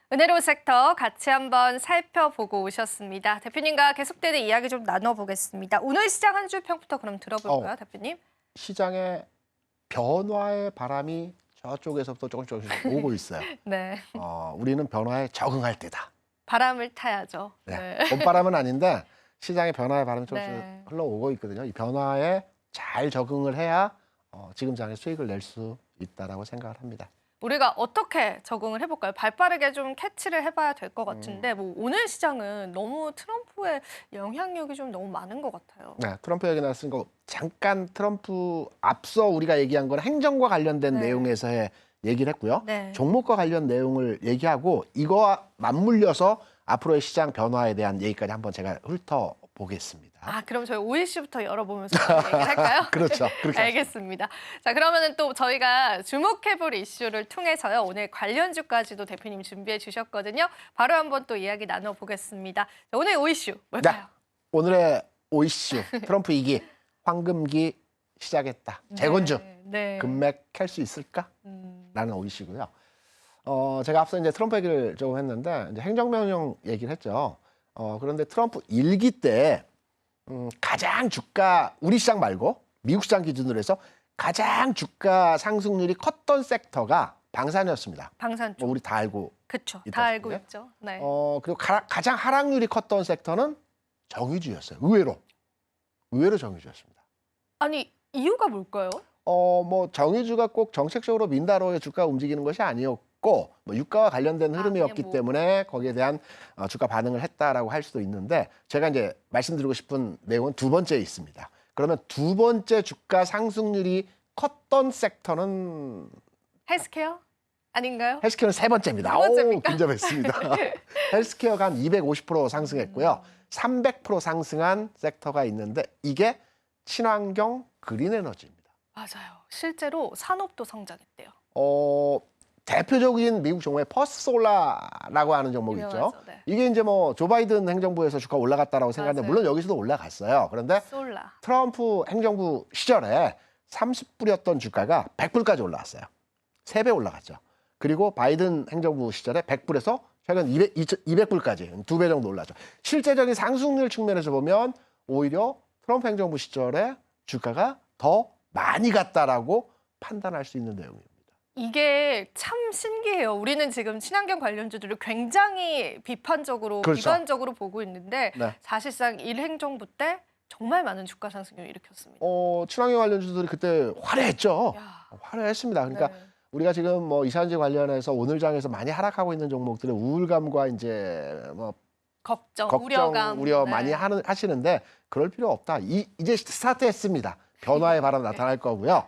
은혜로운 섹터 같이 한번 살펴보고 오셨습니다. 대표님과 계속되는 이야기 좀 나눠보겠습니다. 오늘 시장 한 주 평부터 그럼 들어볼까요, 대표님? 시장의 변화의 바람이 저쪽에서부터 조금씩 오고 있어요. 네. 우리는 변화에 적응할 때다. 바람을 타야죠. 네. 봄바람은 아닌데 시장의 변화의 바람이 조금씩 네. 흘러오고 있거든요. 이 변화에 잘 적응을 해야 지금 장에 수익을 낼 수 있다라고 생각을 합니다. 우리가 어떻게 적응을 해볼까요? 발빠르게 좀 캐치를 해봐야 될 것 같은데 뭐 오늘 시장은 너무 트럼프의 영향력이 좀 너무 많은 것 같아요. 네, 트럼프 얘기 나왔으니까 잠깐 트럼프 앞서 우리가 얘기한 건 행정과 관련된 네. 내용에서 얘기를 했고요. 네. 종목과 관련 내용을 얘기하고 이거와 맞물려서 앞으로의 시장 변화에 대한 얘기까지 한번 제가 훑어보겠습니다. 아, 그럼 저희 OEC부터 열어보면서 얘기를 할까요? 그렇죠. 그렇게 알겠습니다. 자, 그러면은 또 저희가 주목해볼 이슈를 통해서요. 오늘 관련주까지도 대표님 준비해 주셨거든요. 바로 한번 또 이야기 나눠보겠습니다. 자, 오늘 OECU 뭘까요? 오늘의 오이슈 트럼프 2기 황금기 시작했다. 재건주. 네. 금맥 캘 수 있을까? 라는 오이시고요. 제가 앞서 이제 트럼프 얘기를 좀 했는데 이제 행정명령 얘기를 했죠. 그런데 트럼프 일기 때 가장 주가 우리 시장 말고 미국 시장 기준으로 해서 가장 주가 상승률이 컸던 섹터가 방산이었습니다. 방산 쪽. 뭐 우리 다 알고. 그렇죠. 있다 다 알고 싶은데. 있죠. 네. 그리고 가장 하락률이 컸던 섹터는 정유주였어요. 의외로 정유주였습니다. 아니 이유가 뭘까요? 뭐 정유주가 꼭 정책적으로 민다로의 주가 움직이는 것이 아니었고 뭐 유가와 관련된 흐름이었기 그냥 뭐. 때문에 거기에 대한 주가 반응을 했다라고 할 수도 있는데 제가 이제 말씀드리고 싶은 내용은 두 번째에 있습니다. 그러면 두 번째 주가 상승률이 컸던 섹터는 헬스케어 아닌가요? 헬스케어는 세 번째입니다. 세 번째입니까? 근접했습니다. 헬스케어가 한 250% 상승했고요. 300% 상승한 섹터가 있는데 이게 친환경 그린 에너지입니다. 맞아요. 실제로 산업도 성장했대요. 대표적인 미국 종목의 퍼스트솔라라고 하는 종목이 있죠. 유명하죠. 네. 이게 이제 뭐 조 바이든 행정부에서 주가 올라갔다라고 생각하는데 맞아요. 물론 여기서도 올라갔어요. 그런데 솔라. 트럼프 행정부 시절에 30불이었던 주가가 100불까지 올라왔어요. 3배 올라갔죠. 그리고 바이든 행정부 시절에 100불에서 최근 200불까지 2배 정도 올랐죠. 실제적인 상승률 측면에서 보면 오히려 트럼프 행정부 시절에 주가가 더 많이 갔다라고 판단할 수 있는 내용입니다. 이게 참 신기해요. 우리는 지금 친환경 관련주들을 굉장히 비판적으로, 그렇죠. 비관적으로 보고 있는데 네. 사실상 일 행정부 때 정말 많은 주가 상승률을 일으켰습니다. 친환경 관련주들이 그때 화려했죠. 야, 화려했습니다. 그러니까 네. 우리가 지금 뭐 이산지 관련해서 오늘 장에서 많이 하락하고 있는 종목들의 우울감과 이제 뭐 걱정, 걱정, 우려감. 우려 네. 많이 하시는데 그럴 필요 없다. 이제 스타트했습니다. 변화의 바람 나타날 거고요.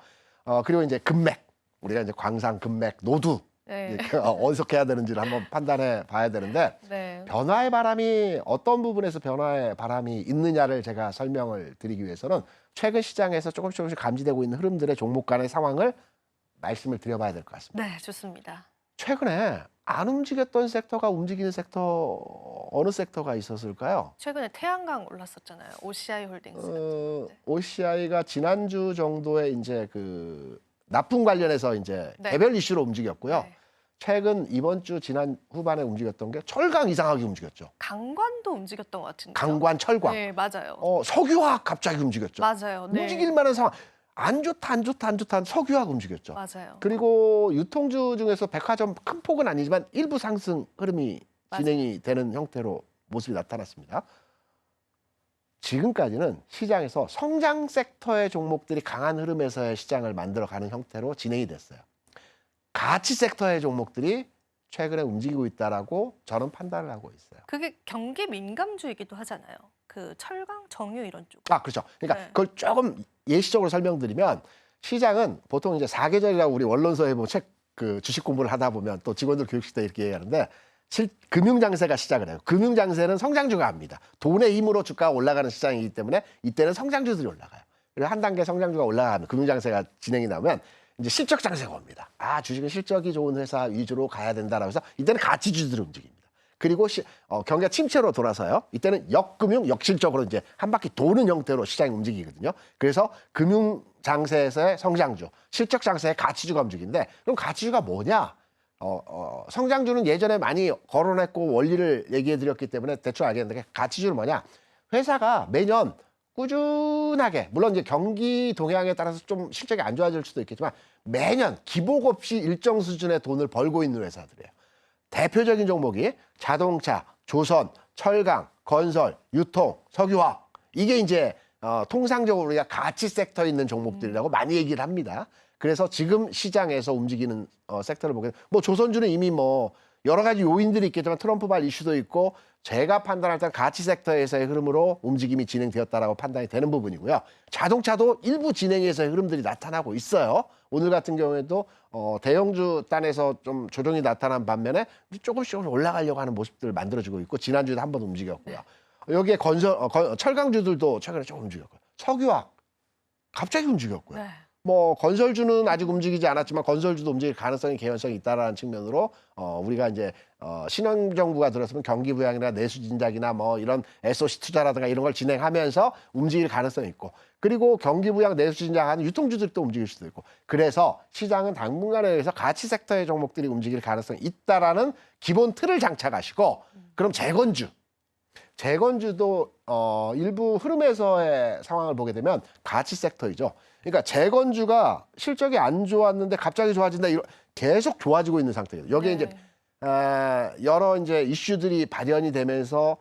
그리고 이제 금맥, 우리가 이제 광산, 금맥, 노두 네. 어디서 해야 되는지를 한번 판단해 봐야 되는데 네. 변화의 바람이 어떤 부분에서 변화의 바람이 있느냐를 제가 설명을 드리기 위해서는 최근 시장에서 조금씩 감지되고 있는 흐름들의 종목 간의 상황을 말씀을 드려봐야 될 것 같습니다. 네, 좋습니다. 최근에 안 움직였던 섹터가 움직이는 섹터 어느 섹터가 있었을까요? 최근에 태양광 올랐었잖아요. OCI 홀딩스 같은 거. OCI가 지난주 정도에 이제 그 납품 관련해서 이제 네. 개별 이슈로 움직였고요. 네. 최근 이번 주 지난 후반에 움직였던 게 철강 이상하게 움직였죠. 강관도 움직였던 것 같은데. 강관, 철강. 네, 맞아요. 석유화학 갑자기 움직였죠. 맞아요. 네. 움직일 만한 상황. 안 좋다 석유화학 움직였죠. 맞아요. 그리고 유통주 중에서 백화점 큰 폭은 아니지만 일부 상승 흐름이 맞아요. 진행이 되는 형태로 모습이 나타났습니다. 지금까지는 시장에서 성장 섹터의 종목들이 강한 흐름에서의 시장을 만들어가는 형태로 진행이 됐어요. 가치 섹터의 종목들이 최근에 움직이고 있다라고 저는 판단을 하고 있어요. 그게 경기 민감주이기도 하잖아요. 그 철강, 정유 이런 쪽. 그렇죠. 그러니까 네. 그걸 조금 예시적으로 설명드리면 시장은 보통 이제 4계절이라고 우리 원론서에 뭐 그 주식 공부를 하다 보면 또 직원들 교육식 때 이렇게 얘기하는데 금융장세가 시작을 해요. 금융장세는 성장주가 합니다. 돈의 힘으로 주가가 올라가는 시장이기 때문에 이때는 성장주들이 올라가요. 그리고 한 단계 성장주가 올라가면 금융장세가 진행이 나면 이제 실적장세가 옵니다. 주식은 실적이 좋은 회사 위주로 가야 된다라고 해서 이때는 가치주들이 움직입니다. 그리고 경기가 침체로 돌아서요. 이때는 역금융, 역실적으로 이제 한 바퀴 도는 형태로 시장이 움직이거든요. 그래서 금융 장세에서의 성장주, 실적 장세의 가치주가 움직이는데 그럼 가치주가 뭐냐? 성장주는 예전에 많이 거론했고 원리를 얘기해 드렸기 때문에 대충 알겠는데 가치주는 뭐냐? 회사가 매년 꾸준하게 물론 이제 경기 동향에 따라서 좀 실적이 안 좋아질 수도 있겠지만 매년 기복 없이 일정 수준의 돈을 벌고 있는 회사들이에요. 대표적인 종목이 자동차, 조선, 철강, 건설, 유통, 석유화학 이게 이제 통상적으로 우리가 가치 섹터에 있는 종목들이라고 많이 얘기를 합니다. 그래서 지금 시장에서 움직이는 섹터를 보게 되면 뭐 조선주는 이미 뭐 여러 가지 요인들이 있겠지만 트럼프발 이슈도 있고 제가 판단할 때 가치 섹터에서의 흐름으로 움직임이 진행되었다라고 판단이 되는 부분이고요. 자동차도 일부 진행에서의 흐름들이 나타나고 있어요. 오늘 같은 경우에도 대형주 단에서 좀 조정이 나타난 반면에 조금씩 올라가려고 하는 모습들을 만들어지고 있고 지난주에도 한번 움직였고요. 여기에 철강주들도 최근에 조금 움직였고요. 석유화학 갑자기 움직였고요. 네. 뭐 건설주는 아직 움직이지 않았지만 건설주도 움직일 가능성이 개연성이 있다라는 측면으로 우리가 이제 신흥정부가 들었으면 경기 부양이나 내수 진작이나 뭐 이런 SOC 투자라든가 이런 걸 진행하면서 움직일 가능성이 있고 그리고 경기 부양 내수 진작하는 유통주들도 움직일 수도 있고 그래서 시장은 당분간에 의해서 가치 섹터의 종목들이 움직일 가능성이 있다라는 기본 틀을 장착하시고 그럼 재건주도 일부 흐름에서의 상황을 보게 되면 가치 섹터이죠. 그러니까 재건주가 실적이 안 좋았는데 갑자기 좋아진다. 계속 좋아지고 있는 상태예요. 여기에 이제 여러 이제 이슈들이 발현이 되면서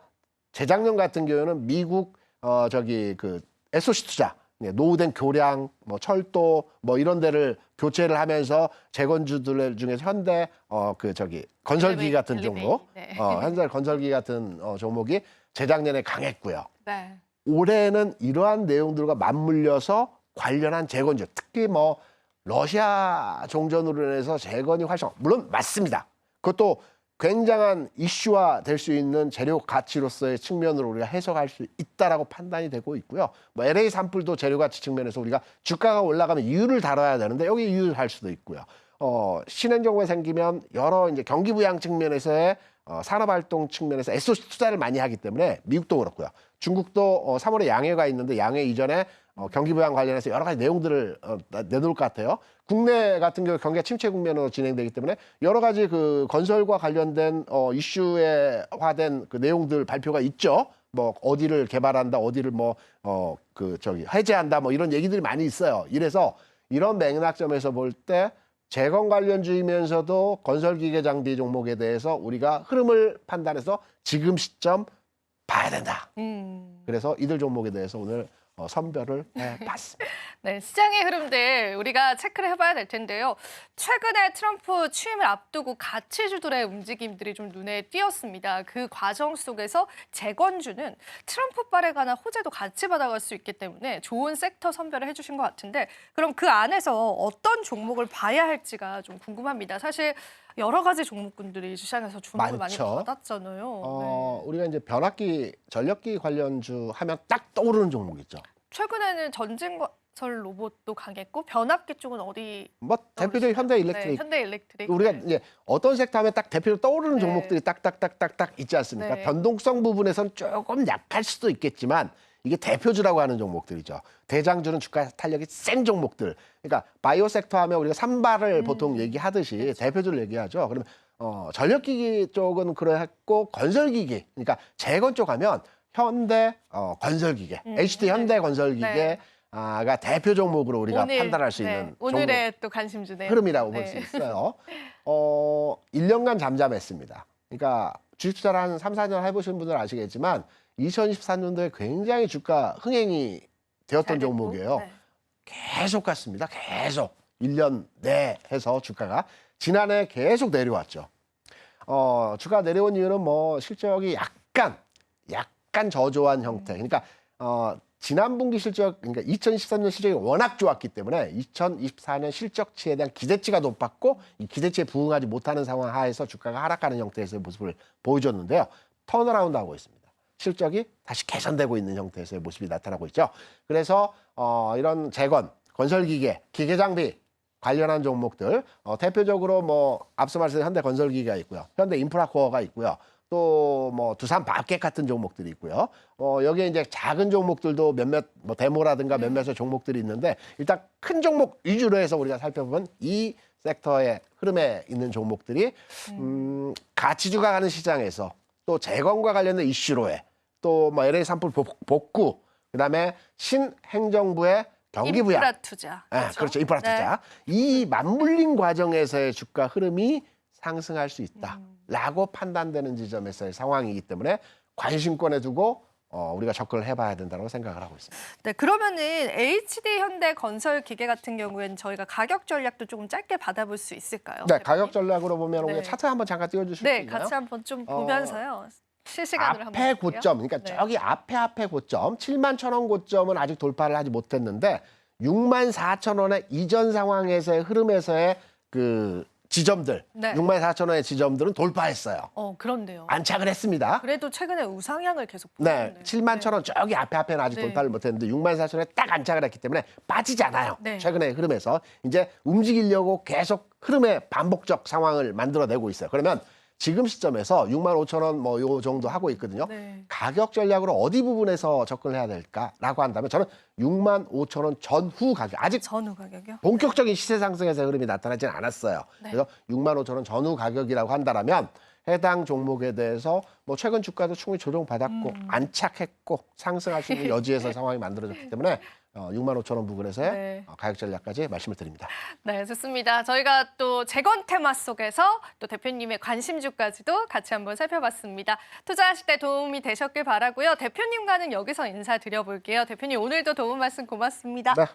재작년 같은 경우는 미국 그 SOC 투자, 노후된 교량, 뭐 철도 뭐 이런 데를 교체를 하면서 재건주들 중에서 현대 건설기 같은 종목, 현대 건설기 같은 종목이 재작년에 강했고요. 네. 올해는 이러한 내용들과 맞물려서 관련한 재건주, 특히 뭐 러시아 종전으로 인해서 재건이 활성, 물론 맞습니다. 그것도 굉장한 이슈화 될 수 있는 재료 가치로서의 측면으로 우리가 해석할 수 있다라고 판단이 되고 있고요. 뭐 LA 산불도 재료 가치 측면에서 우리가 주가가 올라가면 이유를 다뤄야 되는데 여기 이유를 할 수도 있고요. 신행정부가 생기면 여러 이제 경기 부양 측면에서의 산업활동 측면에서 SOC 투자를 많이 하기 때문에 미국도 그렇고요. 중국도 3월에 양해가 있는데 양해 이전에 경기 부양 관련해서 여러 가지 내용들을 내놓을 것 같아요. 국내 같은 경우 경기가 침체 국면으로 진행되기 때문에 여러 가지 그 건설과 관련된 이슈화된 그 내용들 발표가 있죠. 뭐 어디를 개발한다, 어디를 해제한다, 뭐 이런 얘기들이 많이 있어요. 이래서 이런 맥락점에서 볼 때 재건 관련주이면서도 건설기계 장비 종목에 대해서 우리가 흐름을 판단해서 지금 시점 봐야 된다. 그래서 이들 종목에 대해서 오늘 선별을 해봤습니다. 네, 시장의 흐름들 우리가 체크를 해봐야 될 텐데요. 최근에 트럼프 취임을 앞두고 가치주들의 움직임들이 좀 눈에 띄었습니다. 그 과정 속에서 재건주는 트럼프발에 관한 호재도 같이 받아갈 수 있기 때문에 좋은 섹터 선별을 해주신 것 같은데 그럼 그 안에서 어떤 종목을 봐야 할지가 좀 궁금합니다. 사실 여러 가지 종목군들이 시장에서 주목을 많이 받았잖아요. 우리가 이제 변압기, 전력기 관련주 하면 딱 떠오르는 종목 있죠. 최근에는 전진건설 로봇도 강했고 변압기 쪽은 어디? 뭐 대표적인 현대일렉트릭. 네, 현대일렉트릭. 우리가 이제 어떤 섹터 하면 딱 대표로 떠오르는 종목들이 딱딱딱딱딱 있지 않습니까? 네. 변동성 부분에선 조금 약할 수도 있겠지만 이게 대표주라고 하는 종목들이죠. 대장주는 주가 탄력이 센 종목들. 그러니까 바이오 섹터 하면 우리가 삼발을 보통 얘기하듯이 그렇죠. 대표주를 얘기하죠. 그러면 전력기기 쪽은 그랬고 건설기기, 그러니까 재건 쪽 하면 현대 건설기계, HD 현대 건설기계가 대표 종목으로 우리가 판단할 수 있는 오늘의 또 관심 주네요. 흐름이라고 볼 수 있어요. 1년간 잠잠했습니다. 그러니까 주식 투자를 한 3, 4년 해보신 분들 아시겠지만 2024년도에 굉장히 주가 흥행이 되었던 종목이에요. 네. 계속 갔습니다. 계속 1년 내해서 주가가 지난해 계속 내려왔죠. 주가 내려온 이유는 뭐 실적이 약간 저조한 형태. 그러니까 지난 분기 실적, 그러니까 2023년 실적이 워낙 좋았기 때문에 2024년 실적치에 대한 기대치가 높았고 이 기대치에 부응하지 못하는 상황 하에서 주가가 하락하는 형태에서의 모습을 보여줬는데요. 턴어라운드하고 있습니다. 실적이 다시 개선되고 있는 형태에서의 모습이 나타나고 있죠. 그래서 이런 재건, 건설기계, 기계장비 관련한 종목들 대표적으로 뭐 앞서 말씀드린 현대건설기계가 있고요. 현대인프라코어가 있고요. 또 뭐 두산 밥객 같은 종목들이 있고요. 여기에 이제 작은 종목들도 몇몇 뭐 데모라든가 몇몇의 종목들이 있는데 일단 큰 종목 위주로 해서 우리가 살펴보면 이 섹터의 흐름에 있는 종목들이 가치주가 가는 시장에서 또 재건과 관련된 이슈로에 또 뭐 LA 산불 복구 그다음에 신행정부의 경기 부양, 인프라 투자. 그렇죠. 인프라 투자. 이 맞물린 과정에서의 주가 흐름이 상승할 수 있다라고 판단되는 지점에서의 상황이기 때문에 관심권에 두고 우리가 접근을 해봐야 된다고 생각을 하고 있습니다. 네, 그러면은 HD 현대 건설 기계 같은 경우에는 저희가 가격 전략도 조금 짧게 받아볼 수 있을까요? 네, 가격 전략으로 보면 네. 우리가 차트 한번 잠깐 띄워주실 수 네, 있나요? 같이 한번 좀 보면서요. 실시간으로 한번 앞에 볼게요. 고점, 그러니까 네. 저기 앞에 고점, 71,000원 고점은 아직 돌파를 하지 못했는데 64,000원의 이전 상황에서의 흐름에서의 그 지점들, 네. 64,000원의 지점들은 돌파했어요. 그런데요. 안착을 했습니다. 그래도 최근에 우상향을 계속 네, 보였네요. 71,000원 저기 앞에는 아직 네. 돌파를 못했는데 64,000원에 딱 안착을 했기 때문에 빠지잖아요. 네. 최근의 흐름에서 이제 움직이려고 계속 흐름의 반복적 상황을 만들어내고 있어요. 그러면 지금 시점에서 65,000원 뭐 요 정도 하고 있거든요. 네. 가격 전략으로 어디 부분에서 접근을 해야 될까라고 한다면 저는 65,000원 전후 가격 아직 전후 가격이요? 본격적인 시세 상승에서 흐름이 나타나지는 않았어요. 네. 그래서 65,000원 전후 가격이라고 한다면 해당 종목에 대해서 뭐 최근 주가도 충분히 조정받았고 안착했고 상승할 수 있는 여지에서 상황이 만들어졌기 때문에 65,000원 부근에서의 네. 가격 전략까지 말씀을 드립니다. 네, 좋습니다. 저희가 또 재건 테마 속에서 또 대표님의 관심주까지도 같이 한번 살펴봤습니다. 투자하실 때 도움이 되셨길 바라고요. 대표님과는 여기서 인사드려볼게요. 대표님 오늘도 도움 말씀 고맙습니다. 네.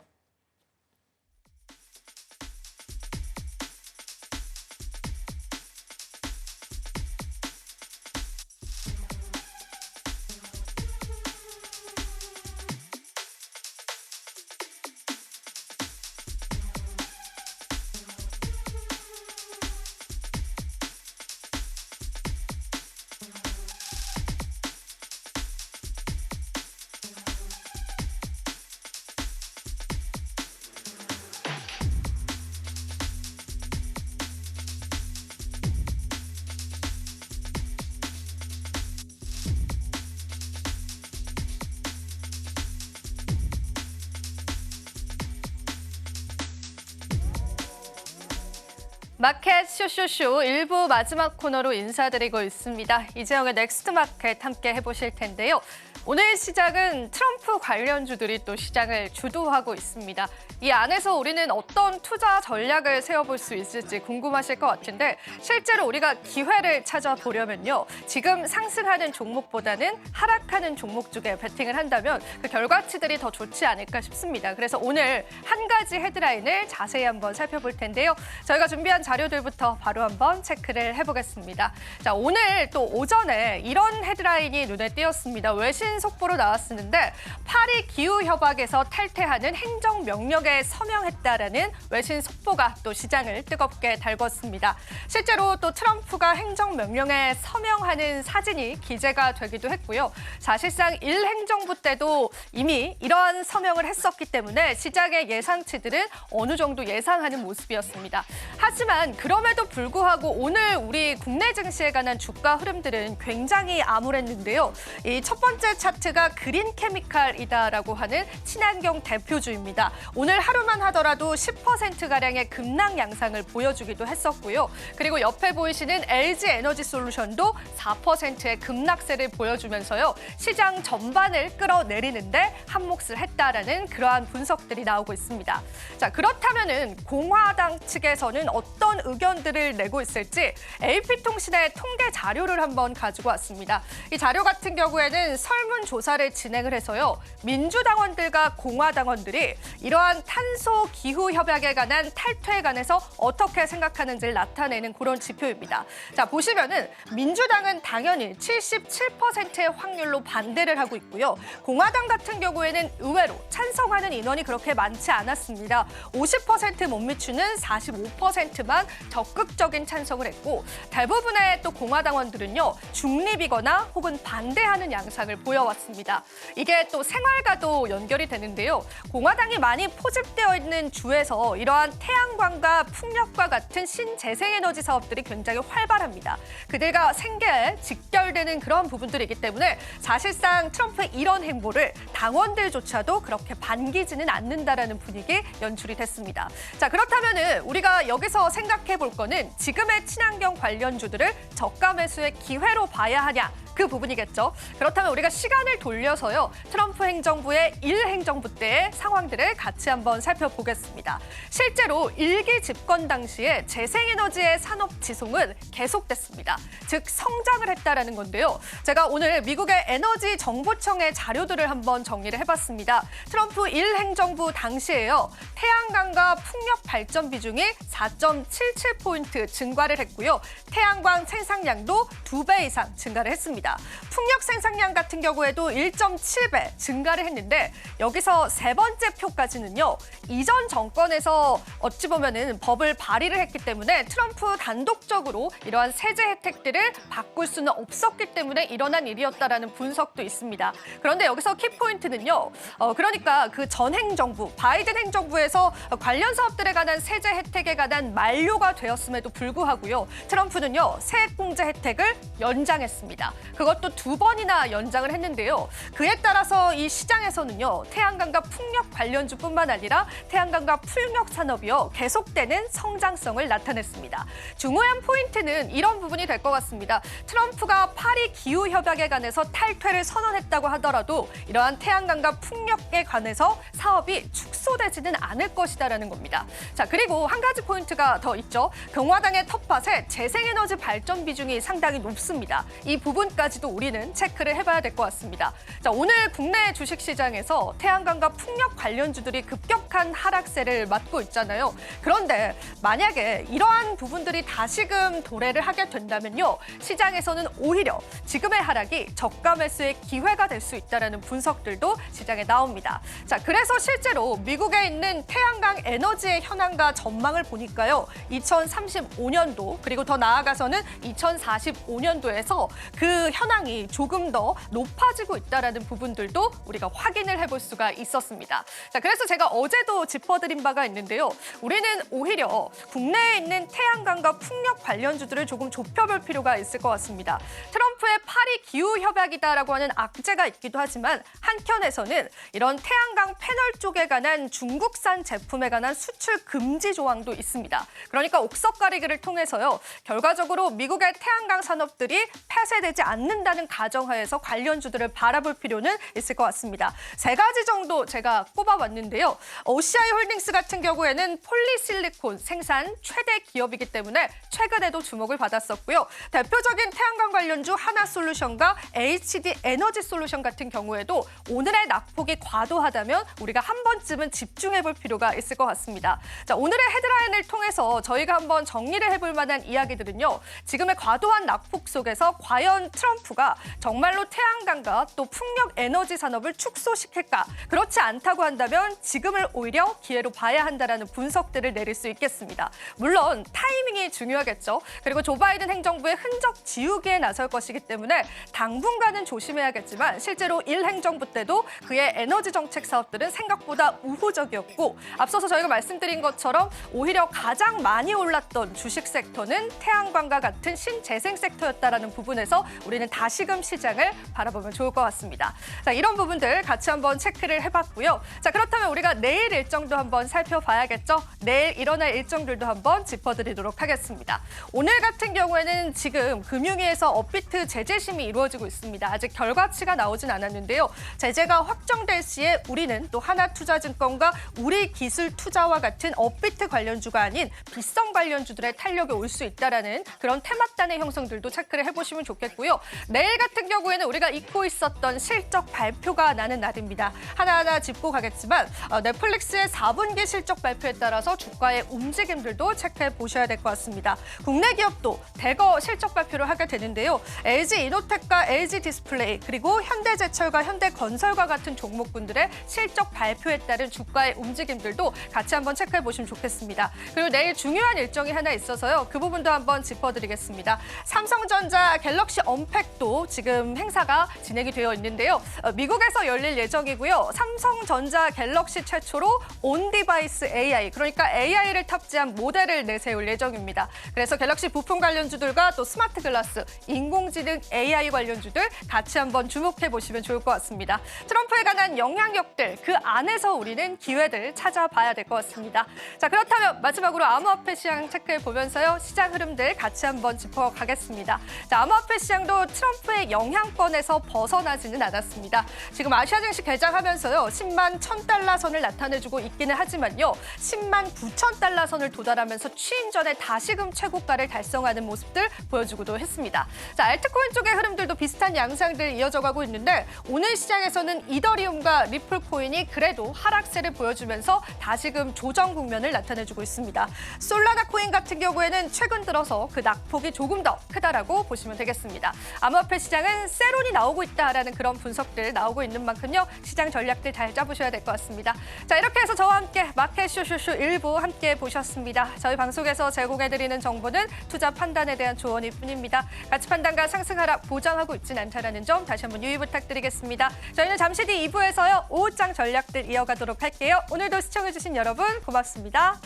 마켓 쇼쇼쇼 1부 마지막 코너로 인사드리고 있습니다. 이재영의 넥스트 마켓 함께 해보실 텐데요. 오늘 시작은 트럼프 관련주들이 또 시장을 주도하고 있습니다. 이 안에서 우리는 어떤 투자 전략을 세워볼 수 있을지 궁금하실 것 같은데 실제로 우리가 기회를 찾아보려면요. 지금 상승하는 종목보다는 하락하는 종목 쪽에 베팅을 한다면 그 결과치들이 더 좋지 않을까 싶습니다. 그래서 오늘 한 가지 헤드라인을 자세히 한번 살펴볼 텐데요. 저희가 준비한 자료들부터 바로 한번 체크를 해보겠습니다. 자, 오늘 또 오전에 이런 헤드라인이 눈에 띄었습니다. 외신 속보로 나왔었는데 파리 기후협약에서 탈퇴하는 행정명령에 서명했다라는 외신 속보가 또 시장을 뜨겁게 달궜습니다. 실제로 또 트럼프가 행정명령에 서명하는 사진이 기재가 되기도 했고요. 사실상 1행정부 때도 이미 이러한 서명을 했었기 때문에 시장의 예상치들은 어느 정도 예상하는 모습이었습니다. 하지만 그럼에도 불구하고 오늘 우리 국내 증시에 관한 주가 흐름들은 굉장히 암울했는데요. 이 첫 번째 차트가 그린케미칼이다라고 하는 친환경 대표주입니다. 오늘 하루만 하더라도 10%가량의 급락 양상을 보여주기도 했었고요. 그리고 옆에 보이시는 LG에너지솔루션도 4%의 급락세를 보여주면서요. 시장 전반을 끌어내리는데 한몫을 했다라는 그러한 분석들이 나오고 있습니다. 자, 그렇다면은 공화당 측에서는 어떤 의견들을 내고 있을지 AP통신의 통계 자료를 한번 가지고 왔습니다. 이 자료 같은 경우에는 설문조사를 진행을 해서요. 민주당원들과 공화당원들이 이러한 탄소 기후 협약에 관한 탈퇴에 관해서 어떻게 생각하는지를 나타내는 그런 지표입니다. 자, 보시면은 민주당은 당연히 77%의 확률로 반대를 하고 있고요. 공화당 같은 경우에는 의외로 찬성하는 인원이 그렇게 많지 않았습니다. 50% 못 미치는 45%만 적극적인 찬성을 했고 대부분의 또 공화당원들은요. 중립이거나 혹은 반대하는 양상을 보여왔습니다. 이게 또 생활과도 연결이 되는데요. 공화당이 많이 포집되어 있는 주에서 이러한 태양광과 풍력과 같은 신재생에너지 사업들이 굉장히 활발합니다. 그들과 생계에 직결되는 그런 부분들이기 때문에 사실상 트럼프의 이런 행보를 당원들조차도 그렇게 반기지는 않는다라는 분위기 연출이 됐습니다. 자, 그렇다면은 우리가 여기서 생각해 볼 거는 지금의 친환경 관련주들을 저가 매수의 기회로 봐야 하냐. 그 부분이겠죠. 그렇다면 우리가 시간을 돌려서요. 트럼프 행정부의 1행정부 때의 상황들을 같이 한번 살펴보겠습니다. 실제로 1기 집권 당시에 재생에너지의 산업 지송은 계속됐습니다. 즉 성장을 했다라는 건데요. 제가 오늘 미국의 에너지 정보청의 자료들을 한번 정리를 해봤습니다. 트럼프 1행정부 당시에요. 태양광과 풍력 발전 비중이 4.77포인트 증가를 했고요. 태양광 생산량도 2배 이상 증가를 했습니다. 있습니다. 풍력 생산량 같은 경우에도 1.7배 증가를 했는데 여기서 세 번째 표까지는요. 이전 정권에서 어찌 보면은 법을 발의를 했기 때문에 트럼프 단독적으로 이러한 세제 혜택들을 바꿀 수는 없었기 때문에 일어난 일이었다라는 분석도 있습니다. 그런데 여기서 키포인트는요. 그러니까 그 전 행정부, 바이든 행정부에서 관련 사업들에 관한 세제 혜택에 관한 만료가 되었음에도 불구하고요. 트럼프는요. 세액공제 혜택을 연장했습니다. 그것도 2번이나 연장을 했는데요. 그에 따라서 이 시장에서는요. 태양광과 풍력 관련주뿐만 아니라 태양광과 풍력 산업이요. 계속되는 성장성을 나타냈습니다. 중요한 포인트는 이런 부분이 될 것 같습니다. 트럼프가 파리 기후협약에 관해서 탈퇴를 선언했다고 하더라도 이러한 태양광과 풍력에 관해서 사업이 축소되지는 않을 것이다라는 겁니다. 자, 그리고 한 가지 포인트가 더 있죠.共和당의 텃밭에 재생에너지 발전 비중이 상당히 높습니다. 이 부분까지도 우리는 체크를 해봐야 될 것 같습니다. 자, 오늘 국내 주식시장에서 태양광과 풍력 관련주들이 급격한 하락세를 맞고 있잖아요. 그런데 만약에 이러한 부분들이 다시금 도래를 하게 된다면요. 시장에서는 오히려 지금의 하락이 저가 매수의 기회가 될 수 있다는 분석들도 시장에 나옵니다. 자, 그래서 실제로 미국에 있는 태양광 에너지의 현황과 전망을 보니까요. 2035년도 그리고 더 나아가서는 2045년도에서 그 현황이 조금 더 높아지고 있다는 부분들도 우리가 확인을 해볼 수가 있었습니다. 자, 그래서 제가 어제도 짚어드린 바가 있는데요. 우리는 오히려 국내에 있는 태양광과 풍력 관련주들을 조금 좁혀볼 필요가 있을 것 같습니다. 트럼프의 파리 기후협약이다라고 하는 악재가 있기도 하지만 한켠에서는 이런 태양광 패널 쪽에 관한 중국산 제품에 관한 수출 금지 조항도 있습니다. 그러니까 옥석 가리기를 통해서요. 결과적으로 미국의 태양광 산업들이 폐쇄되지 않는다는 가정하에서 관련주들을 바라볼 필요는 있을 것 같습니다. 세 가지 정도 제가 꼽아봤는데요. OCI 홀딩스 같은 경우에는 폴리실리콘 생산 최대 기업이기 때문에 최근에도 주목을 받았었고요. 대표적인 태양광 관련주 하나솔루션과 HD 에너지 솔루션 같은 경우에도 오늘의 낙폭이 과도하다면 우리가 한 번쯤은 집중해볼 필요가 있을 것 같습니다. 자, 오늘의 헤드라인을 통해서 저희가 한번 정리를 해볼 만한 이야기들은요. 지금의 과도한 낙폭 속에서 과연 트럼프가 정말로 태양광과 또 풍력 에너지 산업을 축소시킬까? 그렇지 않다고 한다면 지금을 오히려 기회로 봐야 한다는 분석들을 내릴 수 있겠습니다. 물론 타이밍이 중요하겠죠. 그리고 조 바이든 행정부의 흔적 지우기에 나설 것이기 때문에 당분간은 조심해야겠지만 실제로 1행정부 때도 그의 에너지 정책 사업들은 생각보다 우호적이었고 앞서서 저희가 말씀드린 것처럼 오히려 가장 많이 올랐던 주식 섹터는 태양광과 같은 신재생 섹터였다라는 부분에서 우리는 다시금 시장을 바라보면 좋을 것 같습니다. 자, 이런 부분들 같이 한번 체크를 해봤고요. 자, 그렇다면 우리가 내일 일정도 한번 살펴봐야겠죠. 내일 일어날 일정들도 한번 짚어드리도록 하겠습니다. 오늘 같은 경우에는 지금 금융위에서 업비트 제재심이 이루어지고 있습니다. 아직 결과치가 나오진 않았는데요. 제재가 확정될 시에 우리는 또 하나투자증권과 우리기술투자와 같은 업비트 관련주가 아닌 빗성 관련주들의 탄력이 올 수 있다라는 그런 테마단의 형성들도 체크를 해보시면 좋겠고요. 내일 같은 경우에는 우리가 잊고 있었던 실적 발표가 나는 날입니다. 하나하나 짚고 가겠지만 넷플릭스의 4분기 실적 발표에 따라서 주가의 움직임들도 체크해 보셔야 될 것 같습니다. 국내 기업도 대거 실적 발표를 하게 되는데요. LG이노텍과 LG디스플레이 그리고 현대제철과 현대건설과 같은 종목군들의 실적 발표에 따른 주가의 움직임들도 같이 한번 체크해 보시면 좋겠습니다. 그리고 내일 중요한 일정이 하나 있어서요. 그 부분도 한번 짚어드리겠습니다. 삼성전자 갤럭시 언팩도 지금 행사가 진행이 되어 있는데요. 미국에서 열릴 예정이고요. 삼성전자 갤럭시 최초로 온디바이스 AI, 그러니까 AI를 탑재한 모델을 내세울 예정입니다. 그래서 갤럭시 부품 관련주들과 또 스마트 글라스, 인공지능 AI 관련주들 같이 한번 주목해 보시면 좋을 것 같습니다. 트럼프에 관한 영향력들, 그 안에서 우리는 기회들 찾아봐야 될 것 같습니다. 자, 그렇다면 마지막으로 암호화폐 시장 체크해 보면서요. 시장 흐름들 같이 한번 짚어가겠습니다. 자, 암호화폐 시장도 트럼프의 영향권에서 벗어나지는 않았습니다. 지금 아시아 증시 개장하면서요. 10만 1,000달러 선을 나타내주고 있기는 하지만요. 10만 9,000달러 선을 도달하면서 취임 전에 다시금 최고가를 달성하는 모습들 보여주기도 했습니다. 자, 알트코인 쪽의 흐름들도 비슷한 양상들 이어져가고 있는데 오늘 시장에서는 이더리움과 리플 코인이 그래도 하락세를 보여주면서 다시금 조정 국면을 나타내주고 있습니다. 솔라나 코인 같은 경우에는 최근 들어서 그 낙폭이 조금 더 크다라고 보시면 되겠습니다. 암호화폐 시장은 세론이 나오고 있다라는 그런 분석들 나오고 있는 만큼요. 시장 전략들 잘 짜보셔야 될 것 같습니다. 자, 이렇게 해서 저와 함께 마켓 쇼쇼쇼 1부 함께 보셨습니다. 저희 방송에서 제공해드리는 정보는 투자 판단에 대한 조언일 뿐입니다. 가치 판단과 상승 하락 보장하고 있진 않다는 점 다시 한번 유의 부탁드리겠습니다. 저희는 잠시 뒤 2부에서요. 오후장 전략들 이어가도록 할게요. 오늘도 시청해주신 여러분 고맙습니다.